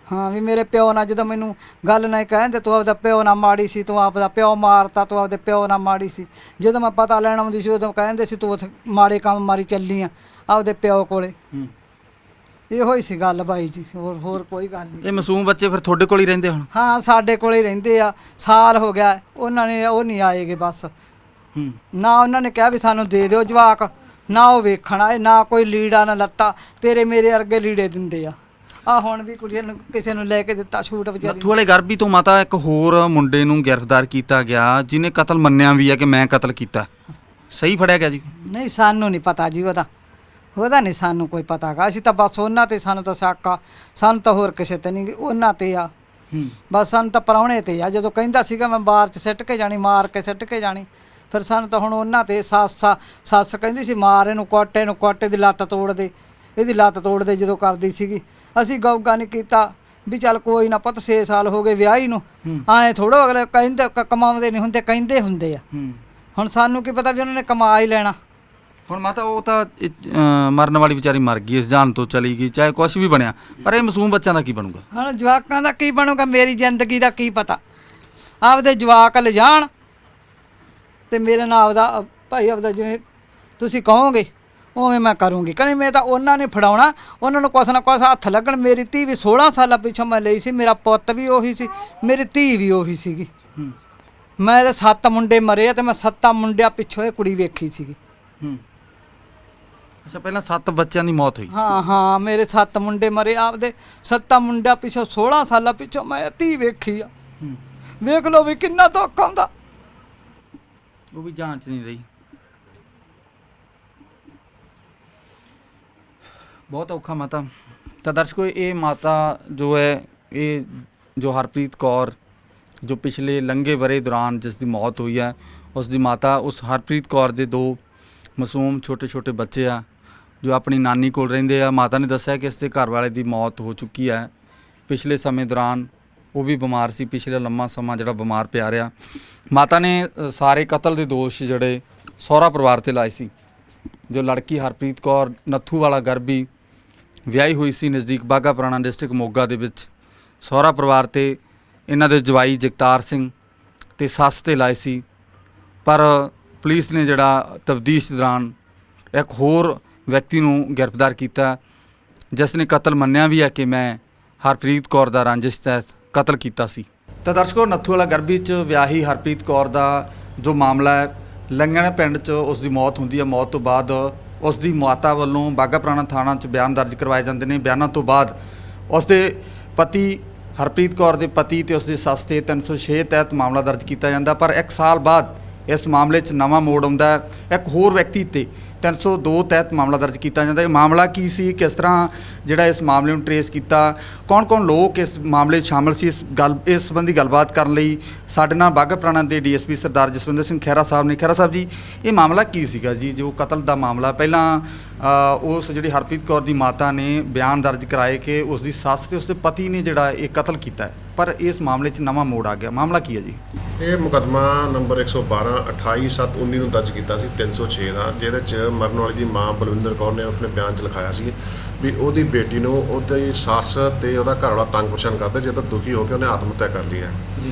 ਹਾਂ ਵੀ ਮੇਰੇ ਪਿਓ ਨਾਲ ਜਦੋਂ ਮੈਨੂੰ ਗੱਲ ਨਹੀਂ ਕਹਿੰਦੇ ਤੂੰ ਆਪਦਾ ਪਿਓ ਨਾਲ ਮਾੜੀ ਸੀ, ਤੂੰ ਆਪਦਾ ਪਿਓ ਮਾਰਤਾ, ਤੂੰ ਆਪਦੇ ਪਿਓ ਨਾਲ ਮਾੜੀ ਸੀ। ਜਦੋਂ ਮੈਂ ਪਤਾ ਲੈਣ ਆਉਂਦੀ ਸੀ ਉਦੋਂ ਕਹਿੰਦੇ ਸੀ ਤੂੰ ਉੱਥੇ ਮਾੜੇ ਕੰਮ ਮਾਰੀ ਚੱਲੀ ਆ ਆਪਦੇ ਪਿਓ ਕੋਲੇ। ਇਹੋ ਹੀ ਸੀ ਗੱਲ ਬਾਈ ਜੀ, ਹੋਰ ਕੋਈ ਗੱਲ ਨਹੀਂ। ਇਹ ਮਾਸੂਮ ਬੱਚੇ ਫਿਰ ਤੁਹਾਡੇ ਕੋਲ ਹੀ ਰਹਿੰਦੇ ਹੁਣ? ਹਾਂ ਸਾਡੇ ਕੋਲੇ ਹੀ ਰਹਿੰਦੇ ਆ, ਸਾਲ ਹੋ ਗਿਆ ਉਹਨਾਂ ਨੇ, ਉਹ ਨਹੀਂ ਆਏਗੇ ਬਸ। ਨਾ ਉਹਨਾਂ ਨੇ ਕਿਹਾ ਵੀ ਸਾਨੂੰ ਦੇ ਦਿਓ ਜਵਾਕ, ਨਾ ਉਹ ਵੇਖਣ ਆਏ, ਨਾ ਕੋਈ ਲੀੜਾ ਨਾ ਲੱਤਾ, ਤੇਰੇ ਮੇਰੇ ਵਰਗੇ ਲੀੜੇ ਦਿੰਦੇ ਆ ਹੁਣ ਵੀ ਕੁੜੀਆਂ ਨੂੰ ਕਿਸੇ ਨੂੰ ਲੈ ਕੇ ਦਿੱਤਾ ਛੂਟ ਵਿਚਾਰੀ। ਨੱਥੂ ਵਾਲੇ ਗਰਬੀ ਤੋਂ ਮਾਤਾ ਇੱਕ ਹੋਰ ਮੁੰਡੇ ਨੂੰ ਗ੍ਰਿਫਤਾਰ ਕੀਤਾ ਗਿਆ ਜਿਹਨੇ ਕਤਲ ਮੰਨਿਆ ਵੀ ਹੈ ਕਿ ਮੈਂ ਕਤਲ ਕੀਤਾ, ਸਹੀ ਫੜਿਆ ਗਿਆ ਜੀ? ਨਹੀਂ ਸਾਨੂੰ ਨਹੀਂ ਪਤਾ ਜੀ, ਉਹਦਾ ਨਹੀਂ ਸਾਨੂੰ ਕੋਈ ਪਤਾ ਗਾ। ਅਸੀਂ ਤਾਂ ਬਸ ਉਹਨਾਂ ਤੇ, ਸਾਨੂੰ ਤਾਂ ਸ਼ੱਕ ਆ, ਸਾਨੂੰ ਤਾਂ ਹੋਰ ਕਿਸੇ ਤੇ ਨਹੀਂ, ਉਹਨਾਂ ਤੇ ਆ ਬਸ। ਸਾਨੂੰ ਤਾਂ ਪ੍ਰਾਹੁਣੇ ਤੇ ਆ, ਜਦੋਂ ਕਹਿੰਦਾ ਸੀਗਾ ਮੈਂ ਬਾਹਰ 'ਚ ਸਿੱਟ ਕੇ ਜਾਣੀ, ਮਾਰ ਕੇ ਸਿੱਟ ਕੇ ਜਾਣੀ, ਫਿਰ ਸਾਨੂੰ ਤਾਂ ਹੁਣ ਉਹਨਾਂ ਤੇ। ਸੱਸ ਕਹਿੰਦੀ ਸੀ ਮਾਰ ਇਹਨੂੰ, ਕੋਟੇ ਦੀ ਲੱਤ ਤੋੜ ਦੇ, ਇਹਦੀ ਲੱਤ ਤੋੜ ਦੇ ਜਦੋਂ ਕਰਦੀ ਸੀਗੀ। ਅਸੀਂ ਗੌਗਾ ਨਹੀਂ ਕੀਤਾ ਵੀ ਚੱਲ ਕੋਈ ਨਾ ਪੁੱਤ, 6 ਸਾਲ ਹੋ ਗਏ ਵਿਆਹੀ ਨੂੰ, ਐਂ ਥੋੜ੍ਹਾ ਅਗਲੇ ਕਹਿੰਦੇ ਕਮਾਉਂਦੇ ਨਹੀਂ ਹੁੰਦੇ, ਕਹਿੰਦੇ ਹੁੰਦੇ ਆ। ਹੁਣ ਸਾਨੂੰ ਕੀ ਪਤਾ ਵੀ ਉਹਨਾਂ ਨੇ ਕਮਾ ਹੀ ਲੈਣਾ। ਹੁਣ ਮਾਤਾ ਉਹ ਤਾਂ ਮਰਨ ਵਾਲੀ ਵਿਚਾਰੀ ਮਰ ਗਈ, ਇਸ ਜਾਨ ਤੋਂ ਚਲੀ ਗਈ, ਚਾਹੇ ਕੁਛ ਵੀ ਬਣਿਆ, ਪਰ ਇਹ ਮਾਸੂਮ ਬੱਚਿਆਂ ਦਾ ਕੀ ਬਣੂਗਾ? ਹੁਣ ਜਵਾਕਾਂ ਦਾ ਕੀ ਬਣੂਗਾ, ਮੇਰੀ ਜ਼ਿੰਦਗੀ ਦਾ ਕੀ ਪਤਾ। ਆਪਦੇ ਜਵਾਕ ਲਿਜਾਣ ਤੇ ਮੇਰੇ ਨਾਲ ਆਪਦਾ ਭਾਈ, ਆਪਦਾ ਜਿਵੇਂ ਤੁਸੀਂ ਕਹੋਗੇ ਉਵੇਂ ਮੈਂ ਕਰੂੰਗੀ। ਕਹਿੰਦੀ ਮੈਂ ਤਾਂ ਉਹਨਾਂ ਨੇ ਫੜਾਉਣਾ, ਉਹਨਾਂ ਨੂੰ ਕੁਛ ਨਾ ਕੁਛ ਹੱਥ ਲੱਗਣ। ਮੇਰੀ ਧੀ ਵੀ 16 ਸਾਲਾਂ ਪਿੱਛੋਂ ਮੈਂ ਲਈ ਸੀ, ਮੇਰਾ ਪੁੱਤ ਵੀ ਉਹੀ ਸੀ, ਮੇਰੀ ਧੀ ਵੀ ਉਹੀ ਸੀਗੀ। ਮੈਂ ਤਾਂ 7 ਮੁੰਡੇ ਮਰੇ ਆ ਤੇ ਮੈਂ 7 ਮੁੰਡਿਆਂ ਪਿੱਛੋਂ ਇਹ ਕੁੜੀ ਵੇਖੀ ਸੀਗੀ। ਅੱਛਾ, ਪਹਿਲਾਂ 7 ਬੱਚਿਆਂ ਦੀ ਮੌਤ ਹੋਈ? ਹਾਂ ਮੇਰੇ 7 ਮੁੰਡੇ ਮਰੇ ਆਪਦੇ, 7 ਮੁੰਡਿਆਂ ਪਿੱਛੋਂ 16 ਸਾਲਾਂ ਪਿੱਛੋਂ ਮੈਂ ਧੀ ਵੇਖੀ ਆ। ਵੇਖ ਲਓ ਵੀ ਕਿੰਨਾ ਦੁੱਖ ਆਉਂਦਾ। ਉਹ ਵੀ ਜਾਨ 'ਚ ਨਹੀਂ ਰਹੀ, ਬਹੁਤ ਔਖਾ ਮਾਤਾ। ਤਾਂ ਦਰਸ਼ਕੋ, ਇਹ ਮਾਤਾ ਜੋ ਹੈ, ਇਹ ਜੋ ਹਰਪ੍ਰੀਤ ਕੌਰ ਜੋ ਪਿਛਲੇ ਲੰਘੇ ਵਰੇ ਦੌਰਾਨ ਜਿਸ ਦੀ ਮੌਤ ਹੋਈ ਹੈ, ਉਸ ਦੀ ਮਾਤਾ, ਉਸ ਹਰਪ੍ਰੀਤ ਕੌਰ ਦੇ 2 ਮਾਸੂਮ ਛੋਟੇ ਬੱਚੇ ਆ ਜੋ ਆਪਣੀ ਨਾਨੀ ਕੋਲ ਰਹਿੰਦੇ ਆ। ਮਾਤਾ ਨੇ ਦੱਸਿਆ ਕਿ ਇਸ ਦੇ ਘਰ ਵਾਲੇ ਦੀ ਮੌਤ ਹੋ ਚੁੱਕੀ ਹੈ। ਪਿਛਲੇ ਸਮੇਂ ਦੌਰਾਨ ਉਹ ਵੀ ਬਿਮਾਰ ਸੀ, ਪਿਛਲੇ ਲੰਮਾ ਸਮਾਂ ਜਿਹੜਾ ਬਿਮਾਰ ਪਿਆ ਰਿਹਾ। ਮਾਤਾ ਨੇ ਸਾਰੇ ਕਤਲ ਦੇ ਦੋਸ਼ ਜਿਹੜੇ ਸਹੁਰਾ ਪਰਿਵਾਰ ਤੇ ਲਾਏ ਸੀ। ਜੋ ਲੜਕੀ ਹਰਪ੍ਰੀਤ ਕੌਰ ਨੱਥੂ ਵਾਲਾ ਗਰਬੀ ਵਿਆਹੀ ਹੋਈ ਸੀ ਨਜ਼ਦੀਕ ਬਾਘਾ ਪੁਰਾਣਾ ਡਿਸਟ੍ਰਿਕਟ ਮੋਗਾ ਦੇ ਵਿੱਚ, ਸਹੁਰਾ ਪਰਿਵਾਰ ਤੇ ਇਹਨਾਂ ਦੇ ਜਵਾਈ ਜਗਤਾਰ ਸਿੰਘ ਤੇ ਸੱਸ ਤੇ ਲਾਏ ਸੀ। ਪਰ ਪੁਲਿਸ ਨੇ ਜਿਹੜਾ ਤਫਤੀਸ਼ ਦੌਰਾਨ ਇੱਕ ਹੋਰ ਵਿਅਕਤੀ ਨੂੰ ਗ੍ਰਿਫਤਾਰ ਕੀਤਾ ਜਿਸ ਨੇ ਕਤਲ ਮੰਨਿਆ ਵੀ ਹੈ ਕਿ ਮੈਂ ਹਰਪ੍ਰੀਤ ਕੌਰ ਦਾ ਰੰਜਿਸ਼ ਤਹਿਤ ਕਤਲ ਕੀਤਾ ਸੀ। ਤਾਂ ਦਰਸ਼ਕੋ, ਨੱਥੂ ਵਾਲਾ ਗਰਬੀ 'ਚ ਵਿਆਹੀ ਹਰਪ੍ਰੀਤ ਕੌਰ ਦਾ ਜੋ ਮਾਮਲਾ ਹੈ, ਲੰਗਣ ਪਿੰਡ 'ਚ ਉਸ ਦੀ ਮੌਤ ਹੁੰਦੀ ਹੈ। ਮੌਤ ਤੋਂ ਬਾਅਦ ਉਸ ਦੀ ਮਾਤਾ ਵੱਲੋਂ ਬਾਘਾ ਪੁਰਾਣਾ ਥਾਣਾ 'ਚ ਬਿਆਨ ਦਰਜ ਕਰਵਾਏ ਜਾਂਦੇ ਨੇ। ਬਿਆਨਾਂ ਤੋਂ ਬਾਅਦ ਉਸ ਦੇ ਪਤੀ ਹਰਪ੍ਰੀਤ ਕੌਰ ਦੇ ਪਤੀ ਤੇ ਉਸ ਦੀ ਸੱਸ 'ਤੇ 306 ਤਹਿਤ ਮਾਮਲਾ ਦਰਜ ਕੀਤਾ ਜਾਂਦਾ। ਪਰ 1 ਸਾਲ ਬਾਅਦ ਇਸ ਮਾਮਲੇ 'ਚ ਨਵਾਂ ਮੋੜ ਆਉਂਦਾ ਹੈ। ਇੱਕ ਹੋਰ ਵਿਅਕਤੀ 'ਤੇ 302 ਤਹਿਤ ਮਾਮਲਾ ਦਰਜ ਕੀਤਾ ਜਾਂਦਾ। ਇਹ ਮਾਮਲਾ ਕੀ ਸੀ, ਕਿਸ ਤਰ੍ਹਾਂ ਜਿਹੜਾ ਇਸ ਮਾਮਲੇ ਨੂੰ ਟਰੇਸ ਕੀਤਾ, ਕੌਣ ਲੋਕ ਇਸ ਮਾਮਲੇ 'ਚ ਸ਼ਾਮਲ ਸੀ, ਇਸ ਸੰਬੰਧੀ ਗੱਲਬਾਤ ਕਰਨ ਲਈ ਸਾਡੇ ਨਾਲ ਬਾਘਾ ਪੁਰਾਣਾ ਦੇ ਡੀਐਸਪੀ ਸਰਦਾਰ ਜਸਵਿੰਦਰ ਸਿੰਘ ਖਹਿਰਾ ਸਾਹਿਬ ਨੇ। ਖਹਿਰਾ ਸਾਹਿਬ ਜੀ, ਇਹ ਮਾਮਲਾ ਕੀ ਸੀਗਾ ਜੀ, ਜੋ ਕਤਲ ਦਾ ਮਾਮਲਾ? ਪਹਿਲਾਂ ਉਸ ਜਿਹੜੀ ਹਰਪ੍ਰੀਤ ਕੌਰ ਦੀ ਮਾਤਾ ਨੇ ਬਿਆਨ ਦਰਜ ਕਰਾਏ ਕਿ ਉਸ ਦੀ ਸੱਸ ਤੇ ਉਸ ਦੇ ਪਤੀ ਨੇ ਜਿਹੜਾ ਇਹ ਕਤਲ ਕੀਤਾ ਹੈ, ਪਰ ਇਸ ਮਾਮਲੇ 'ਚ ਨਵਾਂ ਮੋੜ ਆ ਗਿਆ। ਮਾਮਲਾ ਕੀ ਹੈ ਜੀ? ਇਹ ਮੁਕੱਦਮਾ ਨੰਬਰ 112 28/7/19 ਨੂੰ ਦਰਜ ਕੀਤਾ ਸੀ 306 ਦਾ, ਜਿਹਦੇ 'ਚ ਮਰਨ ਵਾਲੀ ਦੀ ਮਾਂ ਬਲਵਿੰਦਰ ਕੌਰ ਨੇ ਆਪਣੇ ਬਿਆਨ 'ਚ ਲਿਖਾਇਆ ਸੀ ਵੀ ਉਹਦੀ ਬੇਟੀ ਨੂੰ ਉਹਦੀ ਸੱਸ ਤੇ ਉਹਦਾ ਘਰ ਵਾਲਾ ਤੰਗ ਪਰੇਸ਼ਾਨ ਕਰਦਾ, ਜਿਹਦਾ ਦੁਖੀ ਹੋ ਕੇ ਉਹਨੇ ਆਤਮ ਹੱਤਿਆ ਕਰ ਲਈ ਹੈ।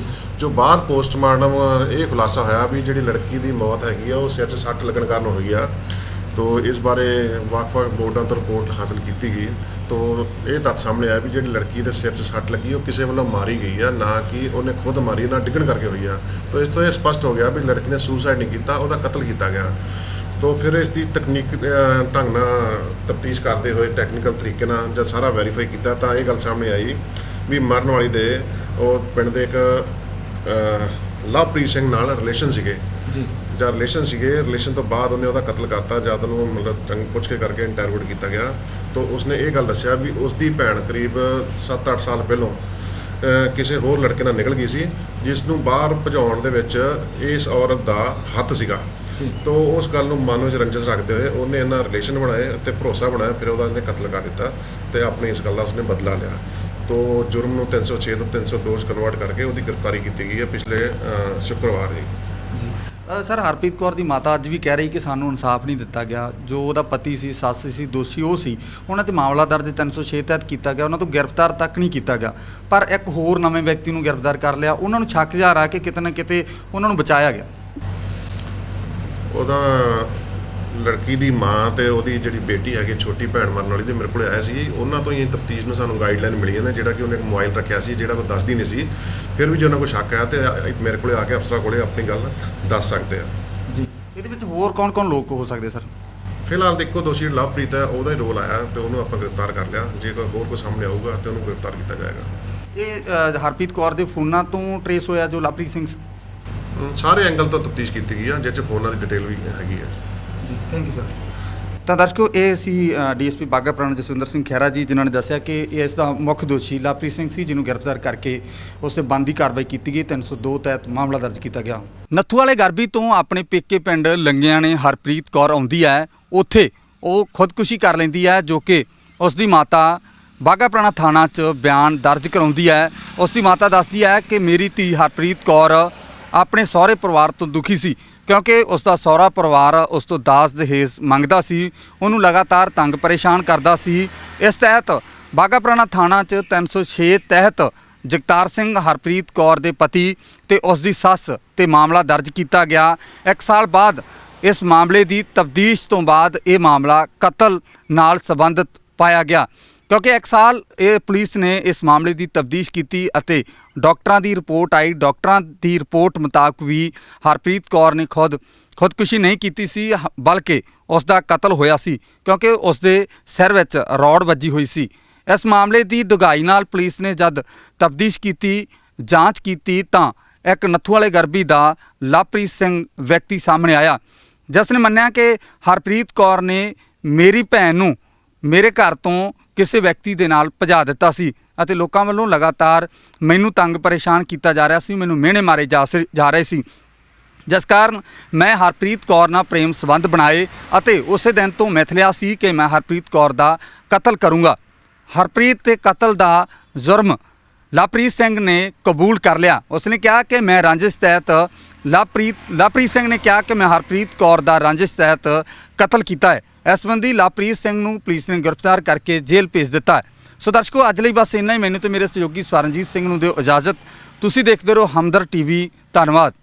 ਜੋ ਬਾਅਦ ਪੋਸਟਮਾਰਟਮ ਇਹ ਖੁਲਾਸਾ ਹੋਇਆ ਵੀ ਜਿਹੜੀ ਲੜਕੀ ਦੀ ਮੌਤ ਹੈਗੀ ਆ ਉਹ ਸਿਰ 'ਚ ਸੱਟ ਲੱਗਣ ਕਾਰਨ ਹੋਈ ਆ। ਤੋ ਇਸ ਬਾਰੇ ਵੱਖ-ਵੱਖ ਬੋਰਡਾਂ ਤੋਂ ਰਿਪੋਰਟ ਹਾਸਲ ਕੀਤੀ ਗਈ। ਤੋ ਇਹ ਤੱਥ ਸਾਹਮਣੇ ਆਇਆ ਵੀ ਜਿਹੜੀ ਲੜਕੀ ਦੇ ਸਿਰ 'ਚ ਸੱਟ ਲੱਗੀ ਉਹ ਕਿਸੇ ਵੱਲੋਂ ਮਾਰੀ ਗਈ ਆ, ਨਾ ਕਿ ਉਹਨੇ ਖੁਦ ਮਾਰੀ, ਨਾ ਡਿੱਗਣ ਕਰਕੇ ਹੋਈ ਆ। ਤੋ ਇਸ ਤੋਂ ਇਹ ਸਪਸ਼ਟ ਹੋ ਗਿਆ ਵੀ ਲੜਕੀ ਨੇ ਸੁਸਾਈਡ ਨਹੀਂ ਕੀਤਾ, ਉਹਦਾ ਕਤਲ ਕੀਤਾ ਗਿਆ। ਤੋ ਫਿਰ ਇਸ ਦੀ ਤਕਨੀਕ ਢੰਗ ਨਾਲ ਤਫਤੀਸ਼ ਕਰਦੇ ਹੋਏ ਟੈਕਨੀਕਲ ਤਰੀਕੇ ਨਾਲ ਜਦ ਸਾਰਾ ਵੈਰੀਫਾਈ ਕੀਤਾ ਤਾਂ ਇਹ ਗੱਲ ਸਾਹਮਣੇ ਆਈ ਵੀ ਮਰਨ ਵਾਲੀ ਦੇ ਉਹ ਪਿੰਡ ਦੇ ਇੱਕ ਲਵਪ੍ਰੀਤ ਸਿੰਘ ਨਾਲ ਰਿਲੇਸ਼ਨ ਸੀਗੇ। ਜਾਂ ਰਿਲੇਸ਼ਨ ਤੋਂ ਬਾਅਦ ਉਹਨੇ ਉਹਦਾ ਕਤਲ ਕਰਤਾ। ਜਦ ਉਹਨੂੰ ਮਤਲਬ ਚੰਗ ਪੁੱਛ ਕੇ ਕਰਕੇ ਇੰਟਰਵਿਊ ਕੀਤਾ ਗਿਆ ਤਾਂ ਉਸਨੇ ਇਹ ਗੱਲ ਦੱਸਿਆ ਵੀ ਉਸ ਦੀ ਭੈਣ ਕਰੀਬ 7-8 ਸਾਲ ਪਹਿਲਾਂ ਕਿਸੇ ਹੋਰ ਲੜਕੇ ਨਾਲ ਨਿਕਲ ਗਈ ਸੀ, ਜਿਸ ਨੂੰ ਬਾਹਰ ਭਜਾਉਣ ਦੇ ਵਿੱਚ ਇਸ ਔਰਤ ਦਾ ਹੱਥ ਸੀਗਾ। ਤੋ ਉਸ ਗੱਲ ਨੂੰ ਮਨ ਵਿੱਚ ਰੰਜਿਸ਼ ਰੱਖਦੇ ਹੋਏ ਉਹਨੇ ਇਹਨਾਂ ਰਿਲੇਸ਼ਨ ਬਣਾਏ ਅਤੇ ਭਰੋਸਾ ਬਣਾਇਆ, ਫਿਰ ਉਹਦਾ ਇਹਨੇ ਕਤਲ ਕਰ ਦਿੱਤਾ ਅਤੇ ਆਪਣੀ ਇਸ ਗੱਲ ਦਾ ਉਸਨੇ ਬਦਲਾ ਲਿਆ। ਤੋ ਜੁਰਮ ਨੂੰ 306 ਤੋਂ 302 'ਚ ਕਨਵਰਟ ਕਰਕੇ ਉਹਦੀ ਗ੍ਰਿਫਤਾਰੀ ਕੀਤੀ ਗਈ ਹੈ ਪਿਛਲੇ ਸ਼ੁੱਕਰਵਾਰ ਜੀ। ਸਰ, ਹਰਪ੍ਰੀਤ ਕੌਰ ਦੀ ਮਾਤਾ ਅੱਜ ਵੀ ਕਹਿ ਰਹੀ ਕਿ ਸਾਨੂੰ ਇਨਸਾਫ ਨਹੀਂ ਦਿੱਤਾ ਗਿਆ। ਜੋ ਉਹਦਾ ਪਤੀ ਸੀ, ਸੱਸ ਸੀ, ਦੋਸ਼ੀ ਉਹ ਸੀ, ਉਹਨਾਂ 'ਤੇ ਮਾਮਲਾ ਦਰਜ 306 ਤਹਿਤ ਕੀਤਾ ਗਿਆ, ਉਹਨਾਂ ਤੋਂ ਗ੍ਰਿਫਤਾਰ ਤੱਕ ਨਹੀਂ ਕੀਤਾ ਗਿਆ। ਪਰ ਇੱਕ ਹੋਰ ਨਵੇਂ ਵਿਅਕਤੀ ਨੂੰ ਗ੍ਰਿਫਤਾਰ ਕਰ ਲਿਆ। ਉਹਨਾਂ ਨੂੰ ਸ਼ੱਕ ਜ਼ਾਹਰ ਆ ਕਿ ਕਿਤੇ ਨਾ ਕਿਤੇ ਉਹਨਾਂ ਨੂੰ ਬਚਾਇਆ ਗਿਆ। ਉਹਦਾ ਲੜਕੀ ਦੀ ਮਾਂ ਤੇ ਉਹਦੀ ਜਿਹੜੀ ਬੇਟੀ ਹੈਗੀ ਛੋਟੀ ਭੈਣ ਮਰਨ ਵਾਲੀ ਦੇ ਮੇਰੇ ਕੋਲ ਆਇਆ ਸੀ। ਉਹਨਾਂ ਤੋਂ ਹੀ ਤਫਤੀਸ਼ ਨੂੰ ਸਾਨੂੰ ਗਾਈਡਲਾਈਨ ਮਿਲੀਆਂ ਨੇ, ਜਿਹੜਾ ਕਿ ਉਹਨੇ ਇੱਕ ਮੋਬਾਈਲ ਰੱਖਿਆ ਸੀ ਜਿਹੜਾ ਕੋਈ ਦੱਸਦੀ ਨਹੀਂ ਸੀ। ਫਿਰ ਵੀ ਜੇ ਉਹਨਾਂ ਕੋਈ ਸ਼ੱਕ ਆਇਆ ਤੇ ਮੇਰੇ ਕੋਲੇ ਆ ਕੇ ਅਫਸਰਾਂ ਕੋਲੇ ਆਪਣੀ ਗੱਲ ਦੱਸ ਸਕਦੇ ਆ ਜੀ। ਇਹਦੇ ਵਿੱਚ ਹੋਰ ਕੌਣ ਲੋਕ ਹੋ ਸਕਦੇ ਸਰ? ਫਿਲਹਾਲ ਤਾਂ ਇੱਕੋ ਦੋਸ਼ੀ ਲਵਪ੍ਰੀਤ ਹੈ, ਉਹਦਾ ਹੀ ਰੋਲ ਆਇਆ ਤੇ ਉਹਨੂੰ ਆਪਾਂ ਗ੍ਰਿਫਤਾਰ ਕਰ ਲਿਆ। ਜੇ ਕੋਈ ਹੋਰ ਕੋਈ ਸਾਹਮਣੇ ਆਊਗਾ ਤੇ ਉਹਨੂੰ ਗ੍ਰਿਫਤਾਰ ਕੀਤਾ ਜਾਏਗਾ। ਇਹ ਹਰਪ੍ਰੀਤ ਕੌਰ ਦੇ ਫੋਨਾਂ ਤੋਂ ਟਰੇਸ ਹੋਇਆ ਜੋ ਲਵਪ੍ਰੀਤ ਸਿੰਘ? ਸਾਰੇ ਐਂਗਲ ਤੋਂ ਤਫਤੀਸ਼ ਕੀਤੀ ਗਈ ਆ, ਜਿਸ 'ਚ ਫੋਨਾਂ ਦੀ ਡਿਟੇਲ ਵੀ ਹੈਗੀ ਹੈ ਜੀ। Thank you sir. ਤਾਂ ਦਰਸ਼ਕੋ, ਇਹ ਸੀ ਡੀਐਸਪੀ ਬਾਘਾ ਪੁਰਾਣਾ ਜਸਵਿੰਦਰ ਸਿੰਘ ਖਹਿਰਾ ਜੀ, ਜਿਨ੍ਹਾਂ ਨੇ ਦੱਸਿਆ ਕਿ ਇਸ ਦਾ ਮੁੱਖ ਦੋਸ਼ੀ ਲਵਪ੍ਰੀਤ ਸਿੰਘ ਸੀ, ਜਿਹਨੂੰ ਗ੍ਰਿਫਤਾਰ ਕਰਕੇ ਉਸ 'ਤੇ ਬਣਦੀ ਕਾਰਵਾਈ ਕੀਤੀ ਗਈ। 302 ਤਹਿਤ ਮਾਮਲਾ ਦਰਜ ਕੀਤਾ ਗਿਆ। ਨੱਥੂ ਵਾਲੇ ਗਰਬੀ ਤੋਂ ਆਪਣੇ ਪੇਕੇ ਪਿੰਡ ਲੰਗਿਆਂ ਨੇ ਹਰਪ੍ਰੀਤ ਕੌਰ ਆਉਂਦੀ ਹੈ, ਉੱਥੇ ਉਹ ਖੁਦਕੁਸ਼ੀ ਕਰ ਲੈਂਦੀ ਹੈ, ਜੋ ਕਿ ਉਸ ਦੀ ਮਾਤਾ ਬਾਘਾ ਪੁਰਾਣਾ ਥਾਣਾ 'ਚ ਬਿਆਨ ਦਰਜ ਕਰਾਉਂਦੀ ਹੈ। ਉਸ ਦੀ ਮਾਤਾ ਦੱਸਦੀ ਹੈ ਕਿ ਮੇਰੀ ਧੀ ਹਰਪ੍ਰੀਤ ਕੌਰ ਆਪਣੇ ਸਹੁਰੇ ਪਰਿਵਾਰ ਤੋਂ ਦੁਖੀ ਸੀ, ਕਿਉਂਕਿ ਉਸ ਦਾ ਸਹੁਰਾ ਪਰਿਵਾਰ ਉਸ ਤੋਂ ਦਾਜ ਦਹੇਜ ਮੰਗਦਾ ਸੀ, ਉਹਨੂੰ ਲਗਾਤਾਰ ਤੰਗ ਪਰੇਸ਼ਾਨ ਕਰਦਾ ਸੀ। ਇਸ ਤਹਿਤ ਬਾਘਾ ਪੁਰਾਣਾ ਥਾਣਾ 'ਚ 306 ਤਹਿਤ ਜਗਤਾਰ ਸਿੰਘ ਹਰਪ੍ਰੀਤ ਕੌਰ ਦੇ ਪਤੀ ਤੇ ਉਸ ਦੀ ਸੱਸ ਤੇ ਮਾਮਲਾ ਦਰਜ ਕੀਤਾ ਗਿਆ। 1 ਸਾਲ ਬਾਅਦ ਇਸ ਮਾਮਲੇ ਦੀ ਤਫਤੀਸ਼ ਤੋਂ ਬਾਅਦ ਇਹ ਮਾਮਲਾ ਕਤਲ ਨਾਲ ਸੰਬੰਧਿਤ ਪਾਇਆ ਗਿਆ, ਕਿਉਂਕਿ 1 ਸਾਲ ਇਹ ਪੁਲਿਸ ਨੇ ਇਸ ਮਾਮਲੇ ਦੀ ਤਫਤੀਸ਼ ਕੀਤੀ ਅਤੇ ਡਾਕਟਰਾਂ ਦੀ ਰਿਪੋਰਟ ਆਈ। ਡਾਕਟਰਾਂ ਦੀ ਰਿਪੋਰਟ ਮੁਤਾਬਕ ਵੀ ਹਰਪ੍ਰੀਤ ਕੌਰ ਨੇ ਖੁਦਕੁਸ਼ੀ ਨਹੀਂ ਕੀਤੀ ਸੀ, ਬਲਕਿ ਉਸ ਦਾ ਕਤਲ ਹੋਇਆ ਸੀ, ਕਿਉਂਕਿ ਉਸ ਦੇ ਸਿਰ ਵਿੱਚ ਰੋਡ ਵੱਜੀ ਹੋਈ ਸੀ। ਇਸ ਮਾਮਲੇ ਦੀ ਡੂੰਘਾਈ ਨਾਲ ਪੁਲਿਸ ਨੇ ਜਦ ਤਫਤੀਸ਼ ਕੀਤੀ, ਜਾਂਚ ਕੀਤੀ, ਤਾਂ ਇੱਕ ਨੱਥੂ ਵਾਲੇ ਗਰਬੀ ਦਾ ਲਵਪ੍ਰੀਤ ਸਿੰਘ ਵਿਅਕਤੀ ਸਾਹਮਣੇ ਆਇਆ, ਜਿਸ ਨੇ ਮੰਨਿਆ ਕਿ ਹਰਪ੍ਰੀਤ ਕੌਰ ਨੇ ਮੇਰੀ ਭੈਣ ਨੂੰ ਮੇਰੇ ਘਰ ਤੋਂ ਕਿਸੇ ਵਿਅਕਤੀ ਦੇ ਨਾਲ ਭਜਾ ਦਿੱਤਾ ਸੀ ਅਤੇ ਲੋਕਾਂ ਵੱਲੋਂ ਲਗਾਤਾਰ ਮੈਨੂੰ ਤੰਗ ਪਰੇਸ਼ਾਨ ਕੀਤਾ ਜਾ ਰਿਹਾ ਸੀ, ਮੈਨੂੰ ਮਿਹਣੇ ਮਾਰੇ ਜਾ ਰਹੇ ਸੀ, ਜਿਸ ਕਾਰਨ ਮੈਂ ਹਰਪ੍ਰੀਤ ਕੌਰ ਨਾਲ ਪ੍ਰੇਮ ਸੰਬੰਧ ਬਣਾਏ ਅਤੇ ਉਸੇ ਦਿਨ ਤੋਂ ਮਿਥ ਲਿਆ ਸੀ ਕਿ ਮੈਂ ਹਰਪ੍ਰੀਤ ਕੌਰ ਦਾ ਕਤਲ ਕਰੂੰਗਾ। ਹਰਪ੍ਰੀਤ ਦੇ ਕਤਲ ਦਾ ਜੁਰਮ ਲਵਪ੍ਰੀਤ ਸਿੰਘ ਨੇ ਕਬੂਲ ਕਰ ਲਿਆ। ਉਸਨੇ ਕਿਹਾ ਕਿ ਮੈਂ ਰੰਜਿਸ਼ ਤਹਿਤ ਲਵਪ੍ਰੀਤ ਸਿੰਘ ਨੇ ਕਿਹਾ ਕਿ ਮੈਂ ਹਰਪ੍ਰੀਤ ਕੌਰ ਦਾ ਰੰਜਿਸ਼ ਤਹਿਤ ਕਤਲ ਕੀਤਾ ਹੈ। ਇਸ ਸੰਬੰਧੀ ਲਵਪ੍ਰੀਤ ਸਿੰਘ ਨੂੰ ਪੁਲਿਸ ਨੇ ਗ੍ਰਿਫਤਾਰ ਕਰਕੇ ਜੇਲ੍ਹ ਭੇਜ ਦਿੱਤਾ ਹੈ। ਸੋ ਦਰਸ਼ਕੋ, ਅੱਜ ਲਈ ਬਸ ਇੰਨਾ ਹੀ। ਮੈਨੂੰ ਤੇ ਮੇਰੇ ਸਹਿਯੋਗੀ ਸਵਰਨਜੀਤ ਸਿੰਘ ਨੂੰ ਦਿਓ ਇਜਾਜ਼ਤ। ਤੁਸੀਂ ਦੇਖਦੇ ਰਹੋ ਹਮਦਰ ਟੀਵੀ। ਧੰਨਵਾਦ।